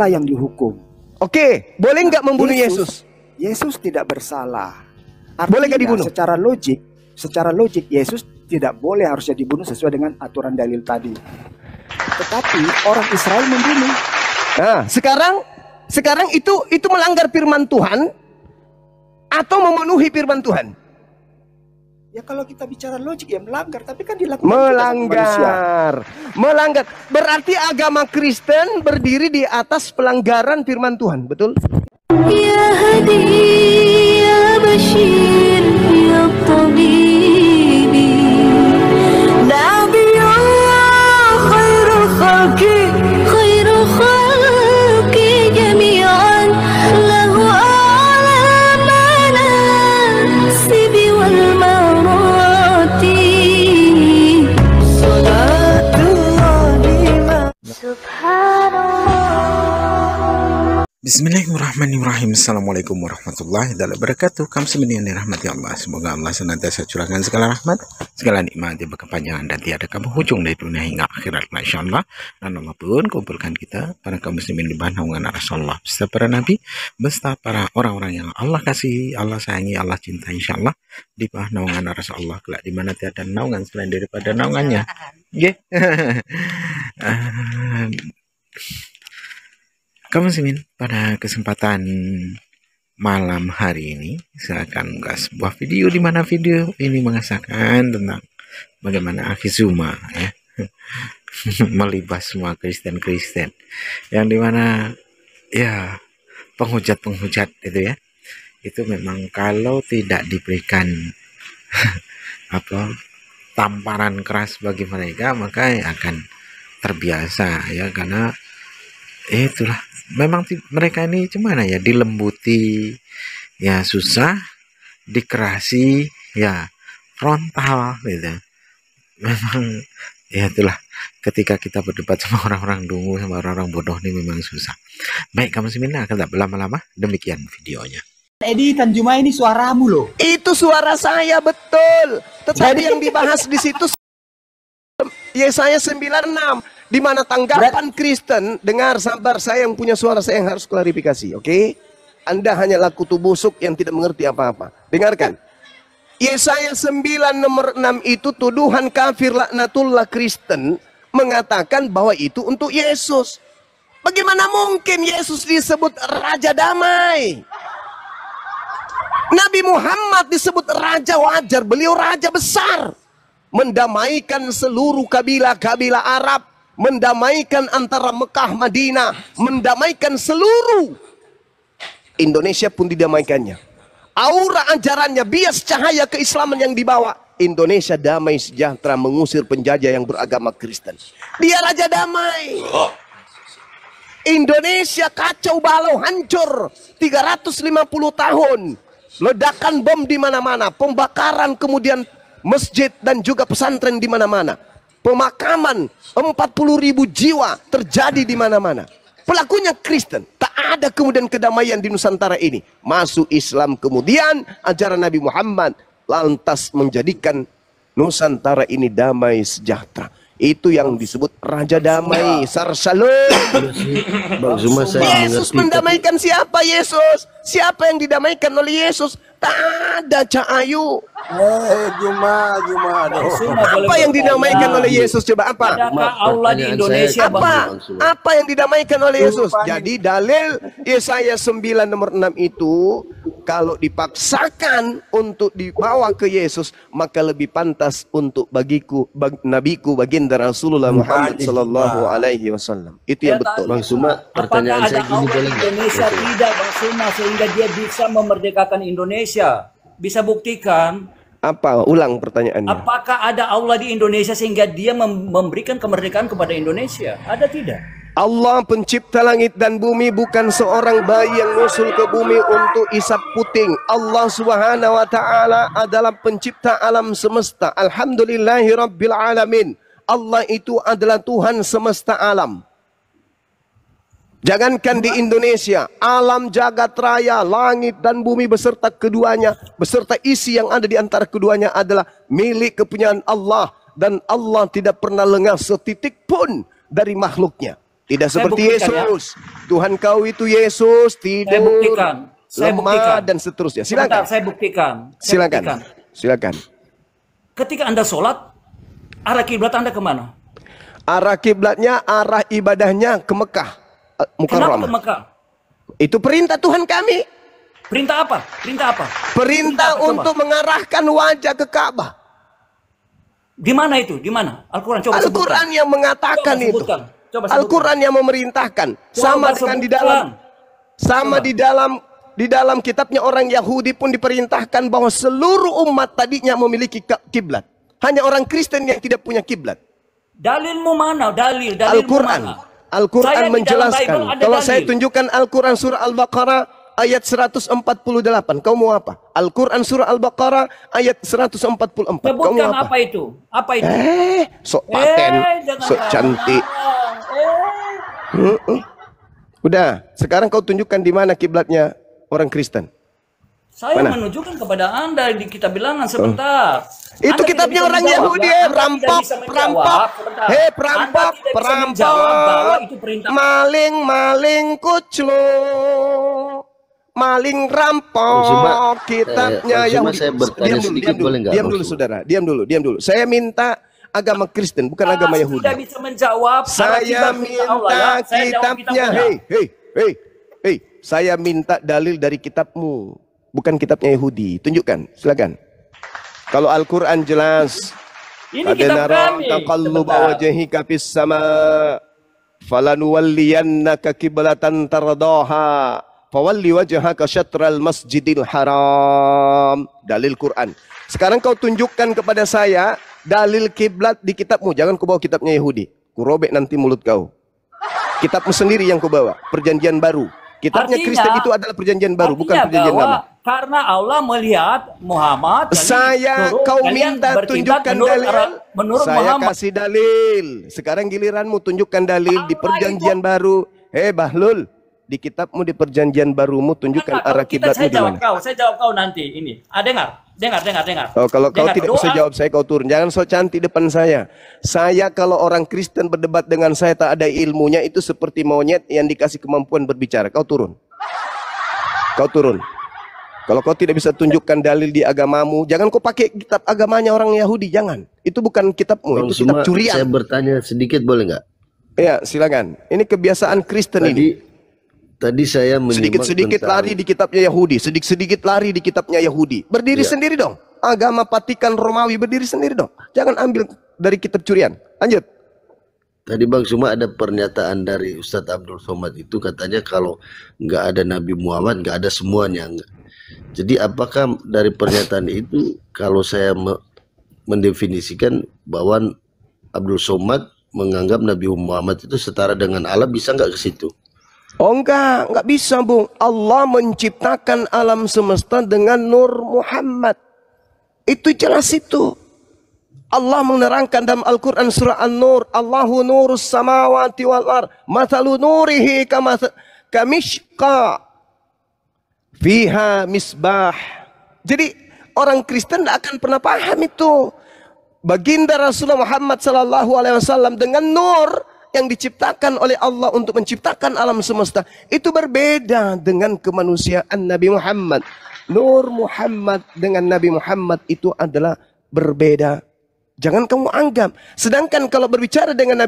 yang dihukum. Oke, boleh nggak membunuh Yesus? Yesus tidak bersalah. Boleh nggak dibunuh? Secara logik Yesus tidak boleh harusnya dibunuh sesuai dengan aturan dalil tadi. Tetapi orang Israel membunuh. Nah, sekarang itu melanggar firman Tuhan atau memenuhi firman Tuhan? Ya kalau kita bicara logik ya melanggar, tapi kan dilakukan manusia. Melanggar. Berarti agama Kristen berdiri di atas pelanggaran firman Tuhan, betul? Ya Hadi, ya Bashir, ya Tabibi, Nabiyullah khairul khalqi, khairul khalqi jami'an, lahu a'la manasibi wal marati, salatullahi subhanallah. Bismillahirrahmanirrahim. Assalamualaikum warahmatullahi wabarakatuh. Kami semuanya dirahmati Allah. Semoga Allah senantiasa curahkan segala rahmat, segala nikmat, berkepanjangan dan tiada penghujung dari dunia hingga akhirat. Insyaallah. Dan Allah pun kumpulkan kita para kaum muslimin di bawah naungan Rasulullah, beserta para nabi, beserta para orang-orang yang Allah kasihi, Allah sayangi, Allah cintai. Insyaallah di bawah naungan Rasulullah kelak di mana tiada naungan selain daripada naungannya. Nggih. Kaum muslimin, pada kesempatan malam hari ini saya akan mengunggah sebuah video di mana video ini mengesahkan tentang bagaimana Akhi Zuma ya melibas semua Kristen yang dimana ya penghujat itu ya, itu memang kalau tidak diberikan tamparan keras bagi mereka maka akan terbiasa ya, karena itulah memang mereka ini gimana ya, dilembuti ya susah, dikerasi ya frontal gitu. Memang ya itulah, ketika kita berdebat sama orang-orang dungu, sama orang-orang bodoh ini memang susah. Baik, kamu sebenarnya akan tak berlama-lama, demikian videonya. Edi Tanjuma, ini suaramu loh. Itu suara saya, betul. Tetapi yang dibahas di situ Yesaya 96, di mana tanggapan Kristen, dengar sabar, saya yang punya suara, saya yang harus klarifikasi, oke? Anda hanyalah kutu busuk yang tidak mengerti apa-apa. Dengarkan. Yesaya 9 nomor 6 itu tuduhan kafir laknatullah Kristen mengatakan bahwa itu untuk Yesus. Bagaimana mungkin Yesus disebut Raja Damai? Nabi Muhammad disebut Raja wajar, beliau Raja besar. Mendamaikan seluruh kabilah-kabilah Arab, mendamaikan antara Mekah, Madinah, mendamaikan seluruh Indonesia pun didamaikannya. Aura ajarannya, bias cahaya keislaman yang dibawa. Indonesia damai sejahtera, mengusir penjajah yang beragama Kristen. Dia Raja Damai. Indonesia kacau balau, hancur 350 tahun. Ledakan bom di mana-mana, pembakaran, kemudian masjid dan juga pesantren di mana-mana. Pemakaman 40.000 jiwa terjadi di mana-mana. Pelakunya Kristen. Tak ada kemudian kedamaian di Nusantara ini. Masuk Islam, kemudian ajaran Nabi Muhammad lantas menjadikan Nusantara ini damai sejahtera. Itu yang disebut Raja Damai, Sarsalun. Yesus mendamaikan siapa? Yesus. Siapa yang didamaikan oleh Yesus? Tak ada Cahayu. Juma. Apa yang didamaikan oleh Yesus? Coba apa? Adakah Allah di Indonesia? Apa yang didamaikan oleh Yesus? Jadi dalil Yesaya 9 nomor 6 itu, kalau dipaksakan untuk dibawa ke Yesus, maka lebih pantas untuk nabiku baginda Rasulullah Muhammad sallallahu alaihi wasallam. Itu yang betul. Bang Suma, pertanyaan saya gini boleh nggak? Indonesia tidak, Bang Suma, sehingga dia bisa memerdekakan Indonesia. Bisa buktikan. Apa? Ulang pertanyaannya. Apakah ada Allah di Indonesia sehingga dia memberikan kemerdekaan kepada Indonesia? Ada tidak? Allah pencipta langit dan bumi, bukan seorang bayi yang nusul ke bumi untuk isap puting. Allah Subhanahu wa ta'ala adalah pencipta alam semesta. Alhamdulillahi Rabbil Alamin. Allah itu adalah Tuhan semesta alam. Jangankan di Indonesia, alam jagat raya, langit dan bumi beserta keduanya, beserta isi yang ada di antara keduanya adalah milik kepunyaan Allah. Dan Allah tidak pernah lengah setitik pun dari makhluknya. Tidak Saya seperti buktikan, ya. Yesus. Tuhan kau itu Yesus, tidur, buktikan. Saya lemah, buktikan. dan seterusnya. Sebentar, Silakan. saya buktikan. Saya Silakan. buktikan. Silakan. Ketika Anda sholat, arah kiblat Anda kemana? Arah kiblatnya, arah ibadahnya ke Mekah. Kenapa ke Mukarramah. Mekah? Itu perintah Tuhan kami. Perintah apa? Perintah apa? Perintah apa? Coba. untuk mengarahkan wajah ke Ka'bah. Di mana itu? Di mana? Al-Quran coba Al-Quran sebutkan. yang mengatakan Coba itu. sebutkan. Coba sebutkan. Al-Quran yang memerintahkan. Sama dengan di dalam Coba. di dalam kitabnya orang Yahudi pun diperintahkan bahwa seluruh umat tadinya memiliki kiblat. Hanya orang Kristen yang tidak punya kiblat. Dalilmu mana? Dalilmu Al-Quran. mana? Al-Quran Saya di dalam menjelaskan. Bible ada Kalau dalil. saya tunjukkan Al-Quran surah Al-Baqarah ayat 148. Kau mau apa? Al-Quran surah Al-Baqarah ayat 144. Kau mau Sebutkan apa? apa itu? Apa itu? Sok paten, jangan sok cantik. Udah, sekarang kau tunjukkan di mana kiblatnya orang Kristen. Saya Mana? menunjukkan kepada Anda di kitab bilangan sebentar. Itu Anda kitabnya tidak bisa orang menjawab, Yahudi, ya. Anda perampok, tidak bisa menjawab. perampok. Sebentar. Hei, perampok, Anda tidak bisa menjawab bahwa perampok. itu perintah. Maling, maling, kuclo. Maling rampok Cuma, kitabnya cuma Yahudi. saya bertanya sedikit, boleh nggak, Diam Bang dulu, Suma? saudara. Diam dulu. Saya minta agama Kristen, bukan agama Yahudi. Tidak bisa menjawab. Saya minta kitabnya. Hei. Saya minta dalil dari kitabmu, bukan kitabnya Yahudi. Tunjukkan, silakan. Kalau Al-Quran jelas. Ini kitab kami. Taqalluba wajhika fis sama, falanuwalliyannaka kiblatan tardaha, fawalli wajhaka syatral masjidil haram. Dalil Quran. Sekarang kau tunjukkan kepada saya dalil kiblat di kitabmu. Jangan kau bawa kitabnya Yahudi. Ku robek nanti mulut kau. Kitabmu sendiri yang kau bawa. Perjanjian baru. Kitabnya Kristen itu adalah perjanjian baru, bukan perjanjian lama. Karena Allah melihat Muhammad. Kau minta tunjukkan dalil. Menurut saya Muhammad. kasih dalil. Sekarang giliranmu tunjukkan dalil di perjanjian baru. Bahlul, di kitabmu di perjanjian barumu tunjukkan arah kiblatmu di mana. Saya jawab kau nanti ini. Dengar. Oh, kalau kau tidak bisa Doa. jawab saya, kau turun. Jangan so cantik depan saya. Saya kalau orang Kristen berdebat dengan saya tak ada ilmunya, itu seperti monyet yang dikasih kemampuan berbicara. Kau turun. Kalau kau tidak bisa tunjukkan dalil di agamamu, jangan kau pakai kitab agamanya orang Yahudi. Jangan. Itu bukan kitabmu, Bang itu kitab Suma, curian. saya bertanya sedikit, boleh nggak? Ya, silakan. Ini kebiasaan Kristen ini. Tadi saya menyimak Sedikit-sedikit tentang- lari di kitabnya Yahudi, sedikit-sedikit lari di kitabnya Yahudi. Berdiri Ya. sendiri dong. Agama Vatikan Romawi berdiri sendiri dong. Jangan ambil dari kitab curian. Lanjut. Tadi Bang Suma ada pernyataan dari Ustadz Abdul Somad itu, katanya kalau nggak ada Nabi Muhammad nggak ada semuanya. Nggak. Jadi apakah dari pernyataan itu kalau saya mendefinisikan bahwa Abdul Somad menganggap Nabi Muhammad itu setara dengan Allah, bisa nggak ke situ? Oh enggak bisa Bung. Allah menciptakan alam semesta dengan nur Muhammad. Itu jelas itu. Allah menerangkan dalam Al-Quran surah An-Nur, Allahu nurus samawati wal ard, mathalu nurihi kamishqa fiha misbah. Jadi orang Kristen tidak akan pernah paham itu. Baginda Rasulullah Muhammad sallallahu alaihi wasallam dengan nur yang diciptakan oleh Allah untuk menciptakan alam semesta itu berbeda dengan kemanusiaan Nabi Muhammad. Nur Muhammad dengan Nabi Muhammad itu adalah berbeda. Jangan kamu anggap. Sedangkan kalau berbicara dengan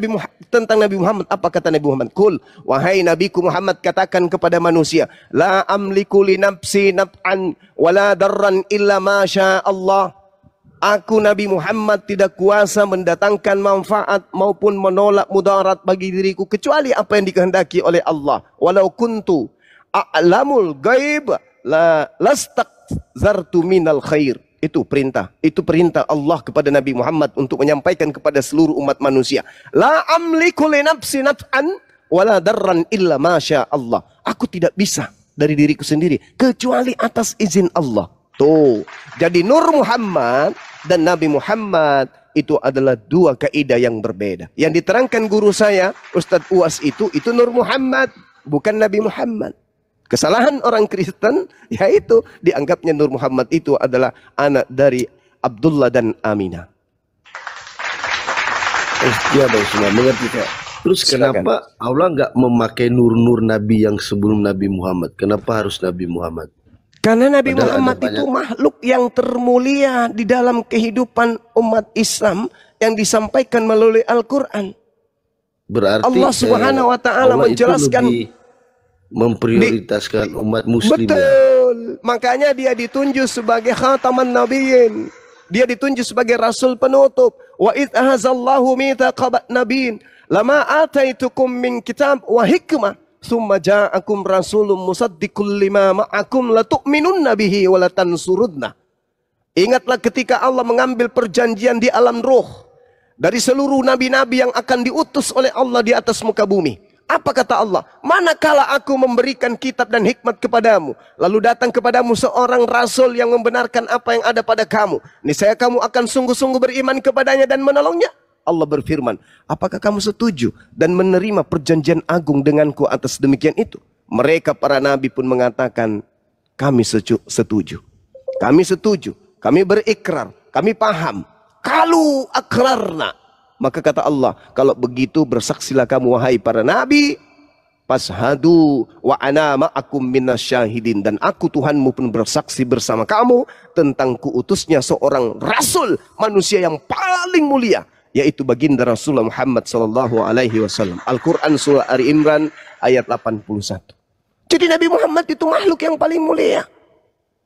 tentang Nabi Muhammad, apa kata Nabi Muhammad? Kul, wahai Nabiku Muhammad, katakan kepada manusia, la amliku li nafsi naf'an wala darran illa ma sya Allah. Aku Nabi Muhammad tidak kuasa mendatangkan manfaat maupun menolak mudarat bagi diriku kecuali apa yang dikehendaki oleh Allah. Walau kuntu a'lamul ghaib la lastaqzartu minal khair. Itu perintah Allah kepada Nabi Muhammad untuk menyampaikan kepada seluruh umat manusia. La amliku li nafsi naf'an wala darran illa ma sya Allah. Aku tidak bisa dari diriku sendiri kecuali atas izin Allah. Tuh. Jadi Nur Muhammad dan Nabi Muhammad itu adalah dua kaidah yang berbeda. Yang diterangkan guru saya, Ustadz Uwas itu Nur Muhammad, bukan Nabi Muhammad. Kesalahan orang Kristen, yaitu dianggapnya Nur Muhammad itu adalah anak dari Abdullah dan Aminah. Ya Bang Suma, mengerti Pak. Terus Silakan. kenapa Allah nggak memakai nur-nur Nabi yang sebelum Nabi Muhammad? Kenapa harus Nabi Muhammad? Karena Nabi Padahal ada Muhammad itu banyak. makhluk yang termulia di dalam kehidupan umat Islam yang disampaikan melalui Al-Quran. Berarti Allah Subhanahu wa Ta'ala Allah itu menjelaskan lebih memprioritaskan umat Muslim. Ya? betul. Makanya dia ditunjuk sebagai khataman nabiyyin. Dia ditunjuk sebagai rasul penutup. Wa idh ahazallahu mithaqa nabiyyin lama ataitukum min kitab wa hikmah thumma ja'akum rasulun musaddiqul lima ma'akum latu'minunna bihi wa latansurunna. Ingatlah ketika Allah mengambil perjanjian di alam roh dari seluruh nabi-nabi yang akan diutus oleh Allah di atas muka bumi. Apa kata Allah? Manakala aku memberikan kitab dan hikmat kepadamu, lalu datang kepadamu seorang rasul yang membenarkan apa yang ada pada kamu, niscaya kamu akan sungguh-sungguh beriman kepadanya dan menolongnya. Allah berfirman, apakah kamu setuju dan menerima perjanjian agung denganku atas demikian itu? Mereka para nabi pun mengatakan, kami setuju. Kami setuju. Kami berikrar. Kami paham. Kalau akrarna. Maka kata Allah, kalau begitu bersaksilah kamu wahai para nabi, fashhadu wa ana ma'akum minasyahidin, dan aku Tuhanmu pun bersaksi bersama kamu tentang kuutusnya seorang rasul manusia yang paling mulia, yaitu baginda Rasulullah Muhammad sallallahu alaihi wasallam. Al-Qur'an surah Ali Imran ayat 81. Jadi Nabi Muhammad itu makhluk yang paling mulia.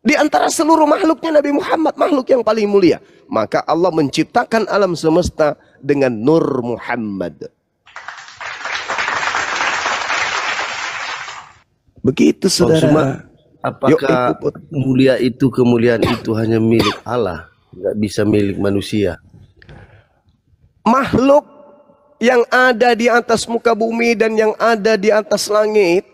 Di antara seluruh makhluknya Nabi Muhammad makhluk yang paling mulia. Maka Allah menciptakan alam semesta dengan Nur Muhammad. Begitu saudara. Maksudnya, Yuk, apakah ikut. mulia itu, kemuliaan itu hanya milik Allah, nggak bisa milik manusia? Makhluk yang ada di atas muka bumi dan yang ada di atas langit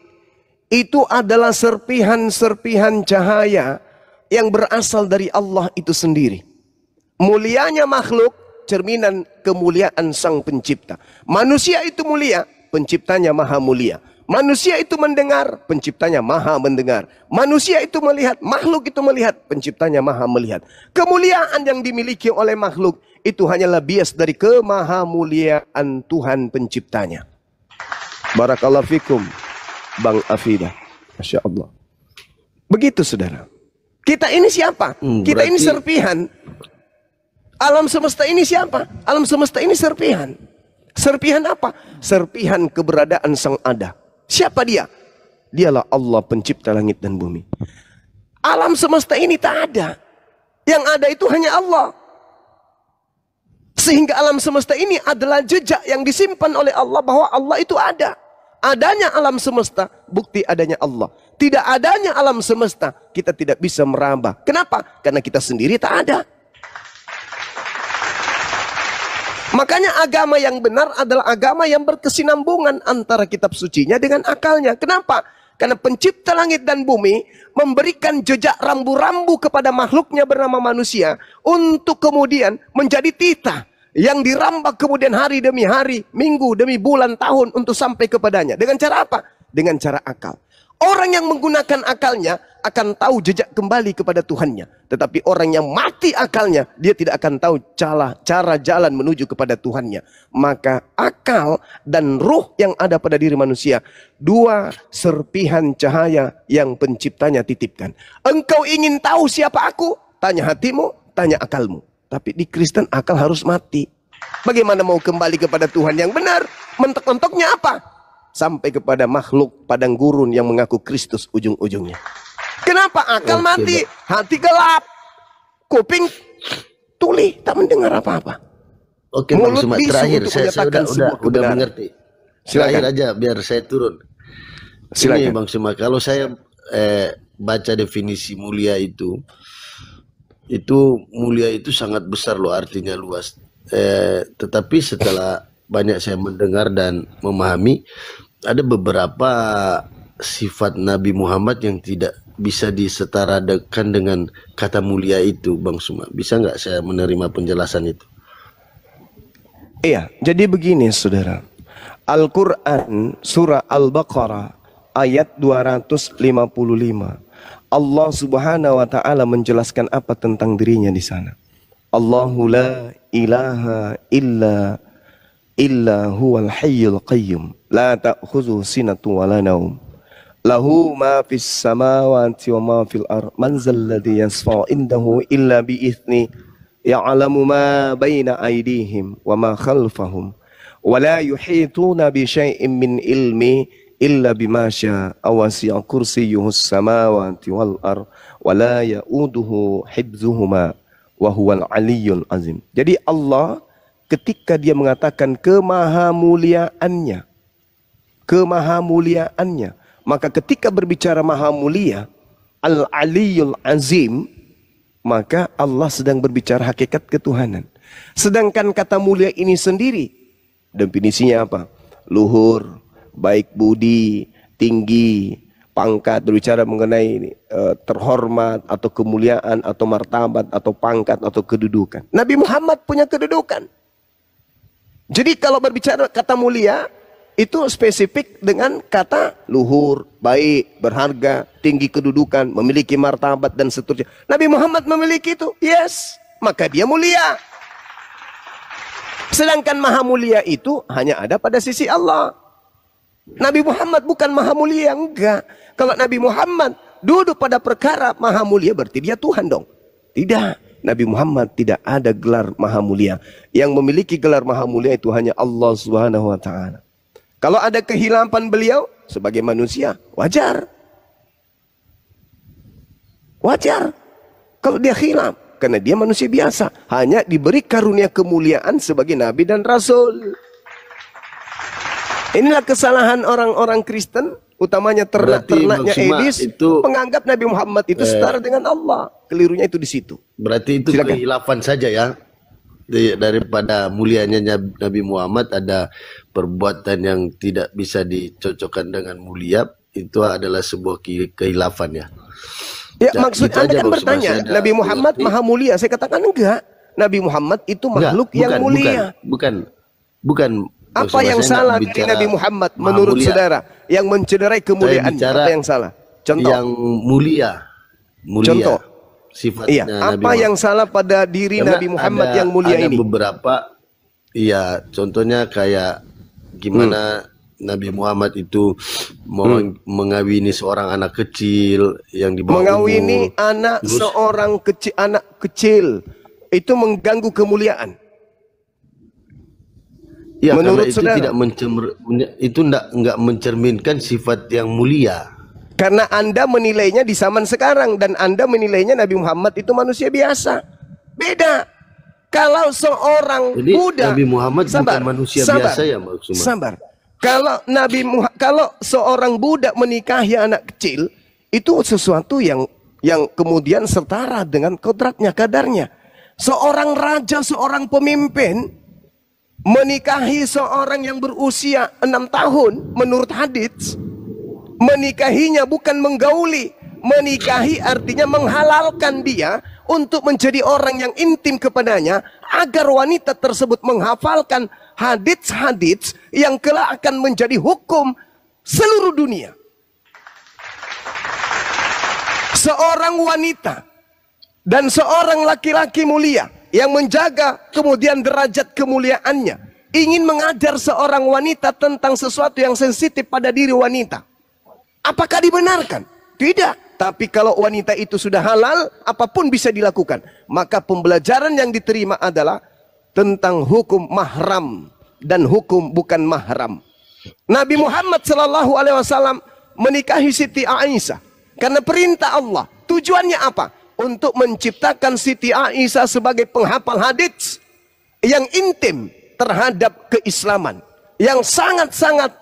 itu adalah serpihan-serpihan cahaya yang berasal dari Allah itu sendiri. Mulianya makhluk cerminan kemuliaan Sang Pencipta. Manusia itu mulia, Penciptanya maha mulia. Manusia itu mendengar, Penciptanya maha mendengar. Manusia itu melihat, makhluk itu melihat, Penciptanya maha melihat. Kemuliaan yang dimiliki oleh makhluk itu hanyalah bias dari kemahamuliaan Tuhan Penciptanya. Barakallahu fikum, Bang Afidah. Masya Allah. Begitu saudara. Kita ini siapa? Kita ini berarti- serpihan. Alam semesta ini siapa? Alam semesta ini serpihan. Serpihan apa? Serpihan keberadaan Sang Ada. Siapa dia? Dialah Allah pencipta langit dan bumi. Alam semesta ini tak ada. Yang ada itu hanya Allah. Sehingga alam semesta ini adalah jejak yang disimpan oleh Allah bahwa Allah itu ada. Adanya alam semesta, bukti adanya Allah. Tidak adanya alam semesta, kita tidak bisa meraba. Kenapa? Karena kita sendiri tak ada. Makanya agama yang benar adalah agama yang berkesinambungan antara kitab sucinya dengan akalnya. Kenapa? Karena pencipta langit dan bumi memberikan jejak rambu-rambu kepada makhluknya bernama manusia untuk kemudian menjadi titah yang dirambak kemudian hari demi hari, minggu demi bulan, tahun untuk sampai kepadanya. Dengan cara apa? Dengan cara akal. Orang yang menggunakan akalnya akan tahu jejak kembali kepada Tuhannya. Tetapi orang yang mati akalnya, dia tidak akan tahu cara jalan menuju kepada Tuhannya. Maka akal dan ruh yang ada pada diri manusia, dua serpihan cahaya yang penciptanya titipkan. Engkau ingin tahu siapa aku? Tanya hatimu, tanya akalmu. Tapi di Kristen akal harus mati. Bagaimana mau kembali kepada Tuhan yang benar? Mentok-mentoknya apa? Sampai kepada makhluk padang gurun yang mengaku Kristus ujung-ujungnya. Kenapa? Akal mati, hati gelap, kuping tuli, tak mendengar apa-apa. Oke Bang Mulut Sumat, bisu terakhir untuk saya menyatakan sebuah udah kebenaran. mengerti. Silakan. Terakhir aja biar saya turun. Silakan. Ini Bang Sumat, kalau saya baca definisi mulia itu mulia itu sangat besar loh, artinya luas. Tetapi setelah banyak saya mendengar dan memahami, ada beberapa sifat Nabi Muhammad yang tidak bisa disetarakan dengan kata mulia itu, Bang Suma. Bisa nggak saya menerima penjelasan itu? Iya, jadi begini saudara. Al-Quran surah Al-Baqarah ayat 255. Allah Subhanahu wa Ta'ala menjelaskan apa tentang dirinya di sana. Allahu la ilaha illa illa huwal hayyul qayyum la ta'khudhuhu sinatun wa la naum lahu ma fis samawati wa ma fil ard man zal ladzi yashfa'u indahu illa bi idzni ya'lamu ma baina aydihim wa ma khalfahum wa la yuhituna bi syai'in min ilmi illa bima syaa wasi'a kursiyyuhus samawati wal ard wa la ya'uduhu hifdzuhuma wa huwal aliyyul azim. Jadi Allah ketika dia mengatakan kemahamuliaannya, maka ketika berbicara maha mulia, al-aliyyul azim, maka Allah sedang berbicara hakikat ketuhanan. Sedangkan kata mulia ini sendiri, definisinya apa? Luhur, baik budi, tinggi, pangkat, berbicara mengenai terhormat atau kemuliaan atau martabat atau pangkat atau kedudukan. Nabi Muhammad punya kedudukan. Jadi kalau berbicara kata mulia itu spesifik dengan kata luhur, baik, berharga, tinggi kedudukan, memiliki martabat dan seterusnya. Nabi Muhammad memiliki itu, yes, maka dia mulia. Sedangkan maha mulia itu hanya ada pada sisi Allah. Nabi Muhammad bukan maha mulia, enggak. Kalau Nabi Muhammad duduk pada perkara maha mulia berarti dia Tuhan dong. Tidak. Nabi Muhammad tidak ada gelar maha mulia. Yang memiliki gelar maha mulia itu hanya Allah Subhanahu wa ta'ala. Kalau ada kehilapan beliau sebagai manusia, wajar. Wajar. Kalau dia hilaf, karena dia manusia biasa. Hanya diberi karunia kemuliaan sebagai Nabi dan Rasul. Inilah kesalahan orang-orang Kristen, utamanya ternak-ternaknya Aedes, menganggap Nabi Muhammad itu setara dengan Allah. Kelirunya itu di situ. Berarti itu kehilafan saja ya. Daripada mulianya Nabi Muhammad ada perbuatan yang tidak bisa dicocokkan dengan mulia, itu adalah sebuah kehilafan ya. Ya, maksud Anda kan bertanya, Nabi Muhammad maha mulia. Saya katakan enggak. Nabi Muhammad itu makhluk yang mulia. Bukan. Apa yang salah dari Nabi Muhammad menurut saudara yang mencederai kemuliaannya? Apa yang salah? Contoh. Yang mulia. Contoh. Sifatnya apa yang salah pada diri Nabi Muhammad yang mulia ini? Ada beberapa, iya, contohnya kayak gimana Nabi Muhammad itu mengawini seorang anak kecil yang di bawah mengawini anak seorang anak kecil itu mengganggu kemuliaan. Ya, menurut itu saudara, tidak mencerminkan sifat yang mulia. Karena Anda menilainya di zaman sekarang dan Anda menilainya Nabi Muhammad itu manusia biasa. Beda. Kalau seorang budak, Nabi Muhammad bukan manusia biasa ya, Mbak Suma. Sabar. Kalau seorang budak menikahi anak kecil, itu sesuatu yang kemudian setara dengan kodratnya, kadarnya. Seorang raja, seorang pemimpin menikahi seorang yang berusia 6 tahun menurut hadits, menikahinya bukan menggauli. Menikahi artinya menghalalkan dia untuk menjadi orang yang intim kepadanya, agar wanita tersebut menghafalkan hadits-hadits yang kelak akan menjadi hukum seluruh dunia. Seorang wanita dan seorang laki-laki mulia yang menjaga kemudian derajat kemuliaannya, ingin mengajar seorang wanita tentang sesuatu yang sensitif pada diri wanita. Apakah dibenarkan? Tidak. Tapi kalau wanita itu sudah halal, apapun bisa dilakukan. Maka pembelajaran yang diterima adalah tentang hukum mahram dan hukum bukan mahram. Nabi Muhammad SAW menikahi Siti Aisyah karena perintah Allah. Tujuannya apa? Untuk menciptakan Siti Aisyah sebagai penghafal hadits yang intim terhadap keislaman, yang sangat-sangat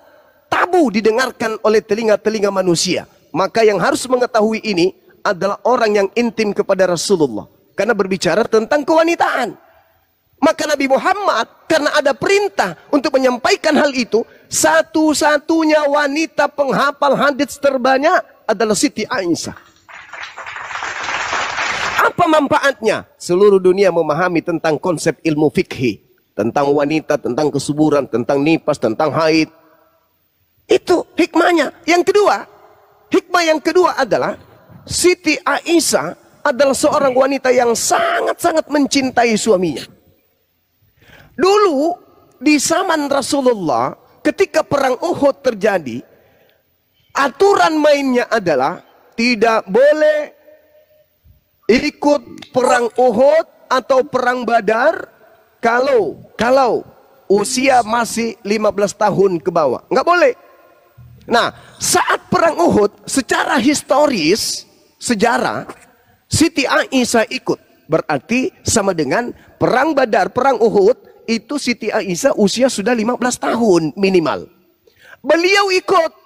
tabu didengarkan oleh telinga-telinga manusia. Maka yang harus mengetahui ini adalah orang yang intim kepada Rasulullah, karena berbicara tentang kewanitaan. Maka Nabi Muhammad karena ada perintah untuk menyampaikan hal itu, satu-satunya wanita penghafal hadits terbanyak adalah Siti Aisyah. Apa manfaatnya? Seluruh dunia memahami tentang konsep ilmu fikih, tentang wanita, tentang kesuburan, tentang nifas, tentang haid. Itu hikmahnya. Yang kedua, hikmah yang kedua adalah Siti Aisyah adalah seorang wanita yang sangat-sangat mencintai suaminya. Dulu di zaman Rasulullah ketika perang Uhud terjadi, aturan mainnya adalah tidak boleh ikut perang Uhud atau perang Badar kalau usia masih 15 tahun ke bawah. Nggak boleh. Nah, saat perang Uhud secara historis, sejarah, Siti Aisyah ikut. Berarti sama dengan perang Badar, perang Uhud, itu Siti Aisyah usia sudah 15 tahun minimal. Beliau ikut.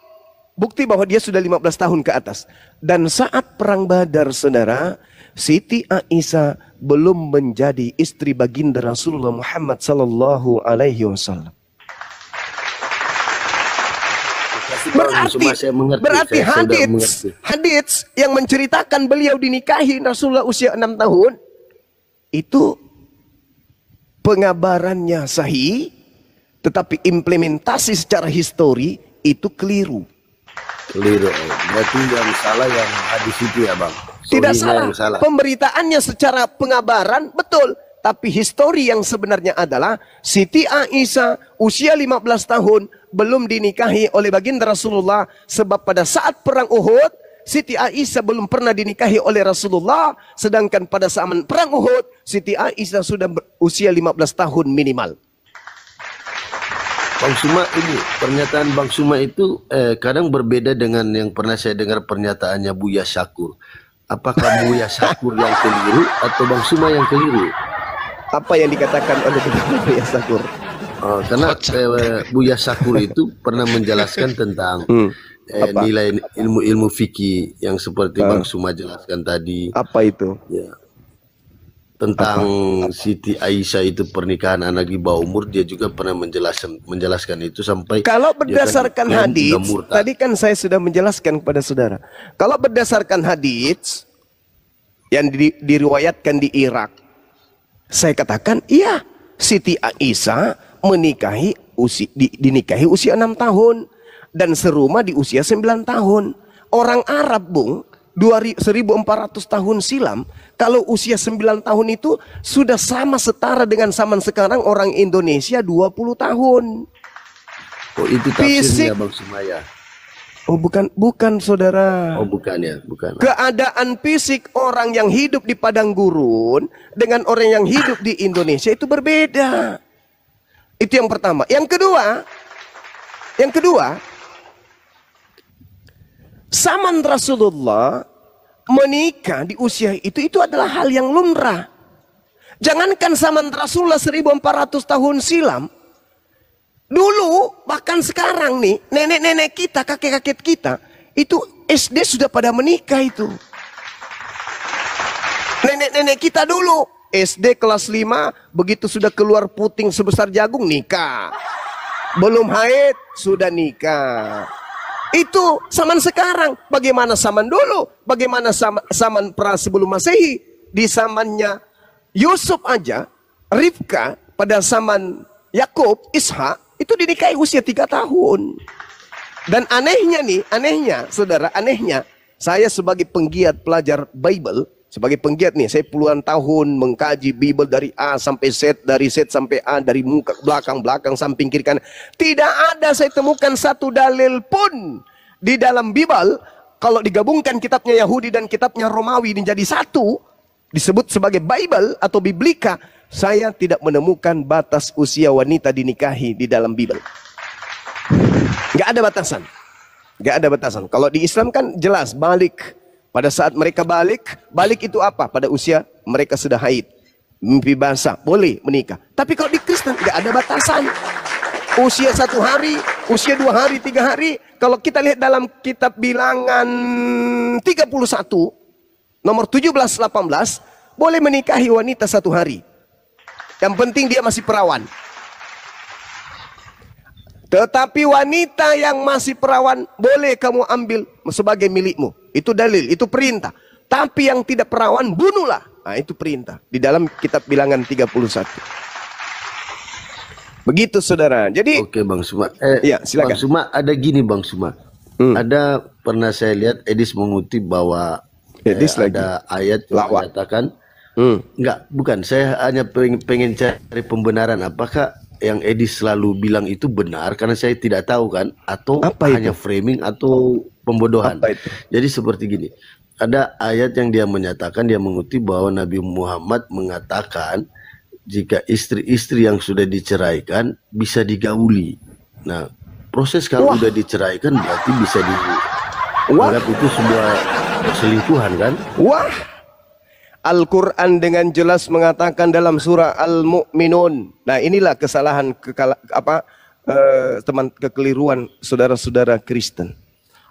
Bukti bahwa dia sudah 15 tahun ke atas. Dan saat perang Badar, saudara, Siti Aisyah belum menjadi istri baginda Rasulullah Muhammad sallallahu alaihi wasallam. Berarti hadits yang menceritakan beliau dinikahi Rasulullah usia 6 tahun itu pengabarannya sahih, tetapi implementasi secara histori itu keliru. Berarti yang salah yang hadis itu ya bang? Tidak salah. Pemberitaannya secara pengabaran betul. Tapi histori yang sebenarnya adalah Siti Aisyah usia 15 tahun belum dinikahi oleh baginda Rasulullah. Sebab pada saat perang Uhud, Siti Aisyah belum pernah dinikahi oleh Rasulullah. Sedangkan pada zaman perang Uhud, Siti Aisyah sudah usia 15 tahun minimal. Bang Suma, ini pernyataan Bang Suma itu kadang berbeda dengan yang pernah saya dengar pernyataannya Buya Syakur. Apakah Buya Syakur yang keliru atau Bang Suma yang keliru? Apa yang dikatakan oleh Buya Syakur? Karena Buya Syakur itu pernah menjelaskan tentang nilai ilmu fikih yang seperti Bang Suma jelaskan tadi. Apa itu? Ya. Tentang Siti Aisyah itu pernikahan anak di bawah umur, dia juga pernah menjelaskan itu sampai. Kalau berdasarkan hadis, tadi kan saya sudah menjelaskan kepada saudara. Kalau berdasarkan hadis yang diriwayatkan di Irak, saya katakan iya, Siti Aisyah dinikahi usia 6 tahun dan serumah di usia 9 tahun. Orang Arab, Bung, 1400 tahun silam, kalau usia 9 tahun itu sudah sama setara dengan zaman sekarang orang Indonesia 20 tahun. Oh, itu tafsirnya Bang Sumaya. Oh, bukan saudara. Oh, bukan ya, bukan. Keadaan fisik orang yang hidup di padang gurun dengan orang yang hidup di Indonesia itu berbeda. Itu yang pertama. Yang kedua, zaman Rasulullah menikah di usia itu adalah hal yang lumrah. Jangankan zaman Rasulullah 1400 tahun silam, dulu bahkan sekarang nih, nenek-nenek kita, kakek-kakek kita, itu SD sudah pada menikah itu. Nenek-nenek kita dulu, SD kelas 5, begitu sudah keluar puting sebesar jagung, nikah. Belum haid, sudah nikah. Itu zaman sekarang. Bagaimana zaman dulu? Bagaimana zaman pra sebelum Masehi? Di zamannya Yusuf aja, Rifka, pada zaman Yakub, Ishak, itu dinikahi usia 3 tahun. Dan anehnya saudara, saya sebagai penggiat pelajar Bible, sebagai penggiat nih, saya puluhan tahun mengkaji Bible dari A sampai Z, dari Z sampai A, dari muka belakang samping kiri kanan. Tidak ada saya temukan satu dalil pun di dalam Bible kalau digabungkan kitabnya Yahudi dan kitabnya Romawi menjadi satu, disebut sebagai Bible atau Biblika. Saya tidak menemukan batas usia wanita dinikahi di dalam Bible. Gak ada batasan. Kalau di Islam kan jelas balik. Pada saat mereka balik itu apa? Pada usia mereka sudah haid, mimpi basah, boleh menikah. Tapi kalau di Kristen gak ada batasan. Usia 1 hari, usia 2 hari, 3 hari. Kalau kita lihat dalam kitab Bilangan 31, nomor 17-18, boleh menikahi wanita 1 hari. Yang penting dia masih perawan. Tetapi wanita yang masih perawan boleh kamu ambil sebagai milikmu. Itu dalil, itu perintah. Tapi yang tidak perawan bunuhlah. Nah, itu perintah di dalam kitab Bilangan 31. Begitu saudara. Jadi oke Bang Suma. Ya, silakan. Bang Suma, ada gini Bang Suma. Ada pernah saya lihat Edis mengutip bahwa ada ayat yang menyatakan bukan, saya hanya pengen cari pembenaran apakah yang Edi selalu bilang itu benar karena saya tidak tahu kan, atau Apa itu? hanya framing atau pembodohan. Apa itu? Jadi seperti gini, ada ayat yang dia menyatakan, dia mengutip bahwa Nabi Muhammad mengatakan jika istri-istri yang sudah diceraikan bisa digauli. Nah, proses kalau udah diceraikan berarti bisa dianggap itu sebuah selingkuhan kan? Wah, Al-Quran dengan jelas mengatakan dalam surah Al-Mu'minun. Nah, inilah kesalahan kekeliruan saudara-saudara Kristen.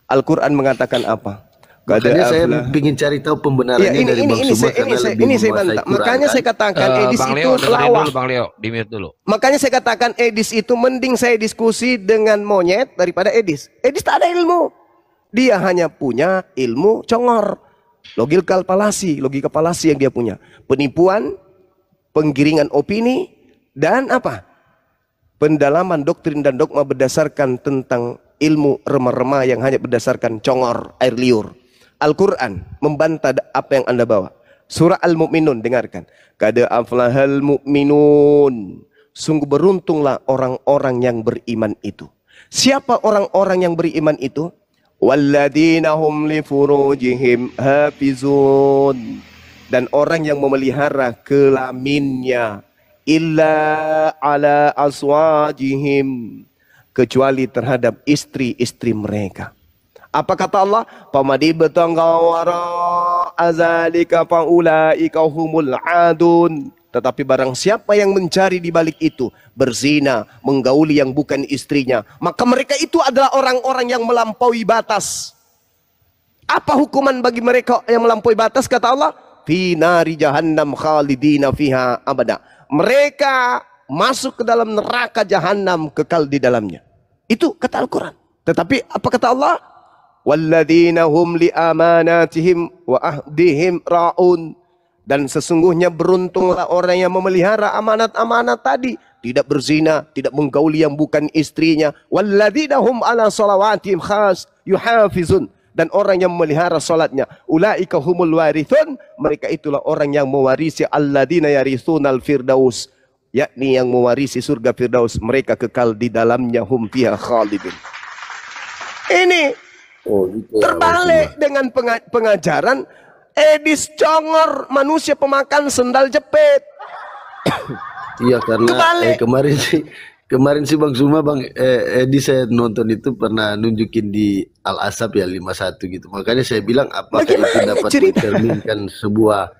Al-Quran mengatakan apa? Makanya saya ingin cari tahu pembenarannya dari Bang Suma karena lebih saya menguasai bantah. Quran, Makanya kan? saya katakan Edis Bang itu Leo, dengerin pelawak. dulu Bang Leo, di-mute dulu. Makanya saya katakan Edis itu mending saya diskusi dengan monyet daripada Edis. Edis tak ada ilmu. Dia hanya punya ilmu congor. Logika palasi yang dia punya. Penipuan, penggiringan opini, dan apa? Pendalaman doktrin dan dogma berdasarkan tentang ilmu remah-remah yang hanya berdasarkan congor, air liur. Al-Quran membantah apa yang Anda bawa. Surah Al-Mu'minun, dengarkan. Kada aflahal mu'minun. Sungguh beruntunglah orang-orang yang beriman itu. Siapa orang-orang yang beriman itu? Walladzina hum li furujihim hafizun. Dan orang yang memelihara kelaminnya illa ala aswajihim, kecuali terhadap istri-istri mereka. Apa kata Allah? Pamadi betangawara azalika faulaika humul adun. Tetapi barang siapa yang mencari di balik itu, berzina, menggauli yang bukan istrinya, maka mereka itu adalah orang-orang yang melampaui batas. Apa hukuman bagi mereka yang melampaui batas? Kata Allah, fi nari jahannam khalidina fiha abada. Mereka masuk ke dalam neraka jahanam, kekal di dalamnya. Itu kata Al-Quran. Tetapi apa kata Allah? Walladzina hum li amanatihim wa ahdihim ra'un. Dan sesungguhnya beruntunglah orang yang memelihara amanat-amanat tadi. Tidak berzina, tidak menggauli yang bukan istrinya. Walladzina hum ala salawatihim khas yuhafizun. Dan orang yang memelihara salatnya. Ulaika humul warithun. Mereka itulah orang yang mewarisi alladzina yarithunal firdaus. Yakni yang mewarisi surga firdaus. Mereka kekal di dalamnya, hum fiha khalidun. Ini terbalik dengan pengajaran Edis congor, manusia pemakan sendal jepit. Iya, karena kemarin sih Bang Suma, Bang Edi saya nonton itu pernah nunjukin di Al Asab ya 51 gitu. Makanya saya bilang apakah itu dapat mencerminkan sebuah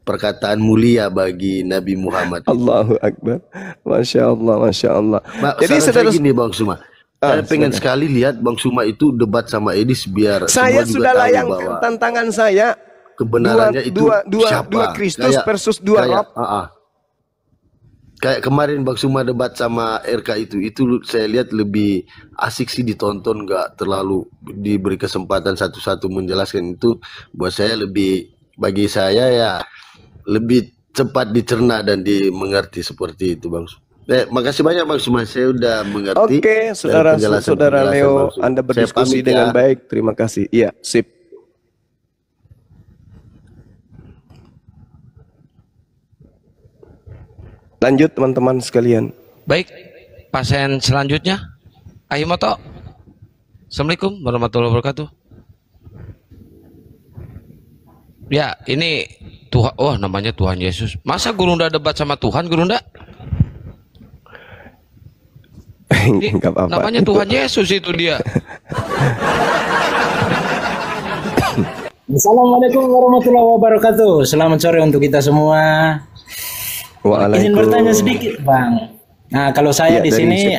perkataan mulia bagi Nabi Muhammad. Allahu Akbar. Masya Allah, Masya Allah. Jadi saudara gini Bang Suma, saya pengen sekali lihat Bang Suma itu debat sama Edis biar saya semua juga sudah tahu layangkan bahwa tantangan saya. Kebenarannya dua Kristus versus dua Rob. Kayak kemarin Bang Suma debat sama RK itu saya lihat lebih asik sih ditonton, nggak terlalu diberi kesempatan satu-satu menjelaskan. Itu buat saya lebih, bagi saya ya lebih cepat dicerna dan dimengerti seperti itu Bang Suma. Makasih banyak Bang Suma, saya udah mengerti. Oke, saudara Leo, Anda berdiskusi dengan baik. Terima kasih. Iya, sip. Lanjut teman-teman sekalian. Baik, pasien selanjutnya. Ahimoto. Assalamualaikum warahmatullahi wabarakatuh. Ya, ini Tuhan. Oh, namanya Tuhan Yesus. Masa Gurunda debat sama Tuhan, Gurunda? Enggak apa-apa. Namanya Tuhan Yesus itu dia. Assalamualaikum warahmatullahi wabarakatuh. Selamat sore untuk kita semua. Izin bertanya sedikit, Bang. Nah, kalau saya di sini,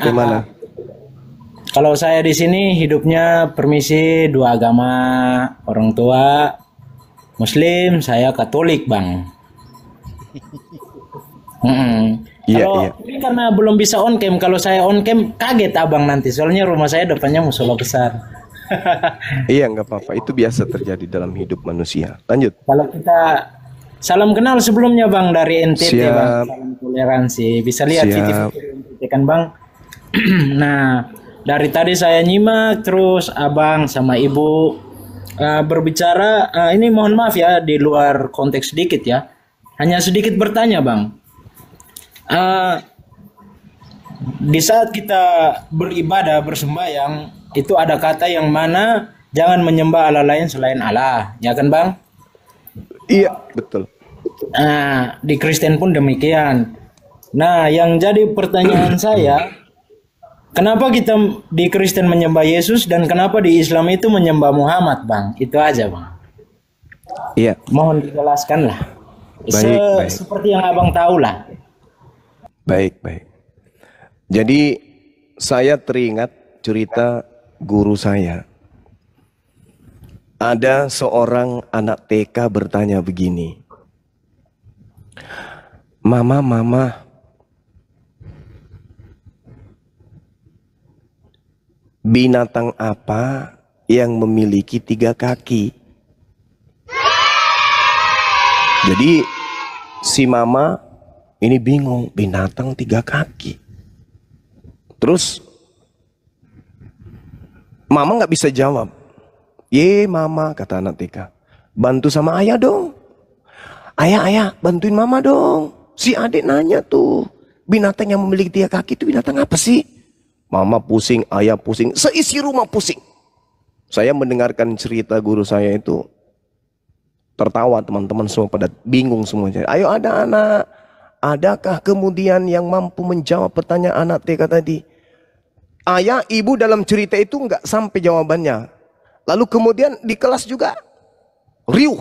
kalau saya di sini hidupnya permisi dua agama, orang tua Muslim, saya Katolik, Bang. Kalau ini karena belum bisa on cam, kalau saya on cam kaget abang nanti, soalnya rumah saya depannya musola besar. Iya, nggak apa-apa, itu biasa terjadi dalam hidup manusia. Lanjut. Kalau kita salam kenal sebelumnya Bang dari NTT. Siap. Bang, salam toleransi. Bisa lihat video NTT kan Bang. Nah, dari tadi saya nyimak terus abang sama ibu berbicara. Ini mohon maaf ya di luar konteks sedikit ya. Hanya sedikit bertanya Bang. di saat kita beribadah, bersembahyang, itu ada kata yang mana jangan menyembah Allah lain selain Allah, ya kan Bang? Iya, betul. Nah, di Kristen pun demikian. Nah, yang jadi pertanyaan saya, kenapa kita di Kristen menyembah Yesus dan kenapa di Islam itu menyembah Muhammad, Bang? Itu aja, Bang. Iya. Mohon dijelaskan lah. Baik. Seperti yang Abang tahu lah. Baik. Jadi saya teringat cerita guru saya. Ada seorang anak TK bertanya begini. Mama, binatang apa yang memiliki 3 kaki? Jadi si mama ini bingung, binatang 3 kaki. Terus mama nggak bisa jawab. Ye mama, kata anak TK, bantu sama ayah dong. Ayah, bantuin mama dong. Si adik nanya tuh, binatang yang memiliki 3 kaki itu binatang apa sih? Mama pusing, ayah pusing, seisi rumah pusing. Saya mendengarkan cerita guru saya itu, tertawa, teman-teman semua pada bingung semuanya. Ayo ada anak, adakah kemudian yang mampu menjawab pertanyaan anak TK tadi? Ayah, ibu dalam cerita itu nggak sampai jawabannya. Lalu kemudian di kelas juga riuh,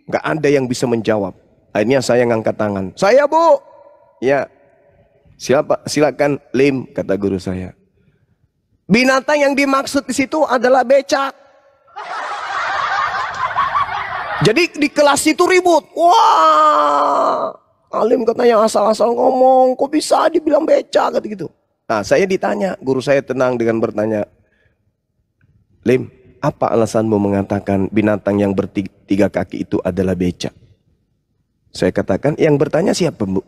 nggak ada yang bisa menjawab. Akhirnya saya ngangkat tangan. Saya, Bu. Ya, silakan Lim, kata guru saya. Binatang yang dimaksud di situ adalah becak. Jadi di kelas itu ribut. Wah, Alim katanya asal-asal ngomong, kok bisa dibilang becak kata gitu. Nah, saya ditanya, guru saya tenang dengan bertanya, Lim, apa alasanmu mengatakan binatang yang ber3 kaki itu adalah becak? Saya katakan, yang bertanya siapa, Bu?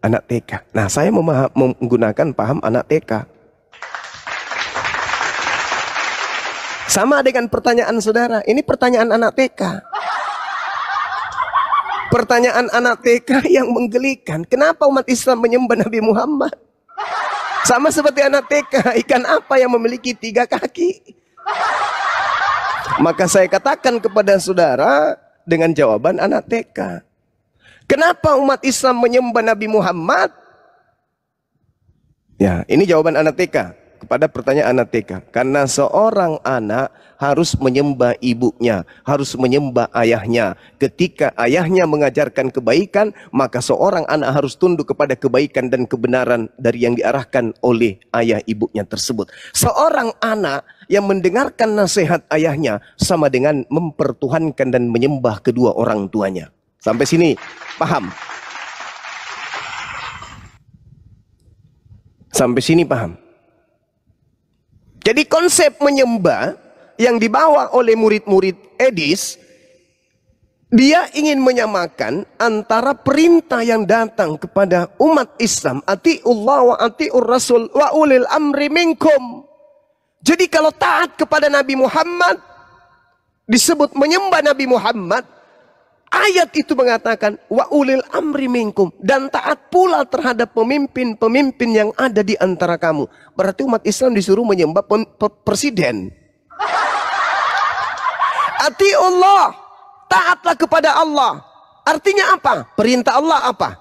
Anak TK. Nah, saya menggunakan paham anak TK. Sama dengan pertanyaan saudara. Ini pertanyaan anak TK. Pertanyaan anak TK yang menggelikan. Kenapa umat Islam menyembah Nabi Muhammad? Sama seperti anak TK. Ikan apa yang memiliki 3 kaki? Maka saya katakan kepada saudara dengan jawaban anak TK. Kenapa umat Islam menyembah Nabi Muhammad? Ya, ini jawaban anak TK kepada pertanyaan anak TK. Karena seorang anak harus menyembah ibunya, harus menyembah ayahnya. Ketika ayahnya mengajarkan kebaikan, maka seorang anak harus tunduk kepada kebaikan dan kebenaran dari yang diarahkan oleh ayah ibunya tersebut. Seorang anak yang mendengarkan nasihat ayahnya sama dengan mempertuhankan dan menyembah kedua orang tuanya. Sampai sini paham? Sampai sini paham? Jadi konsep menyembah yang dibawa oleh murid-murid Edis, dia ingin menyamakan antara perintah yang datang kepada umat Islam, atiullah wa atiur rasul wa ulil amri minkum. Jadi kalau taat kepada Nabi Muhammad disebut menyembah Nabi Muhammad, ayat itu mengatakan wa ulil amri minkum, dan taat pula terhadap pemimpin-pemimpin yang ada di antara kamu. Berarti umat Islam disuruh menyembah presiden. Atiullah, taatlah kepada Allah. Artinya apa? Perintah Allah apa?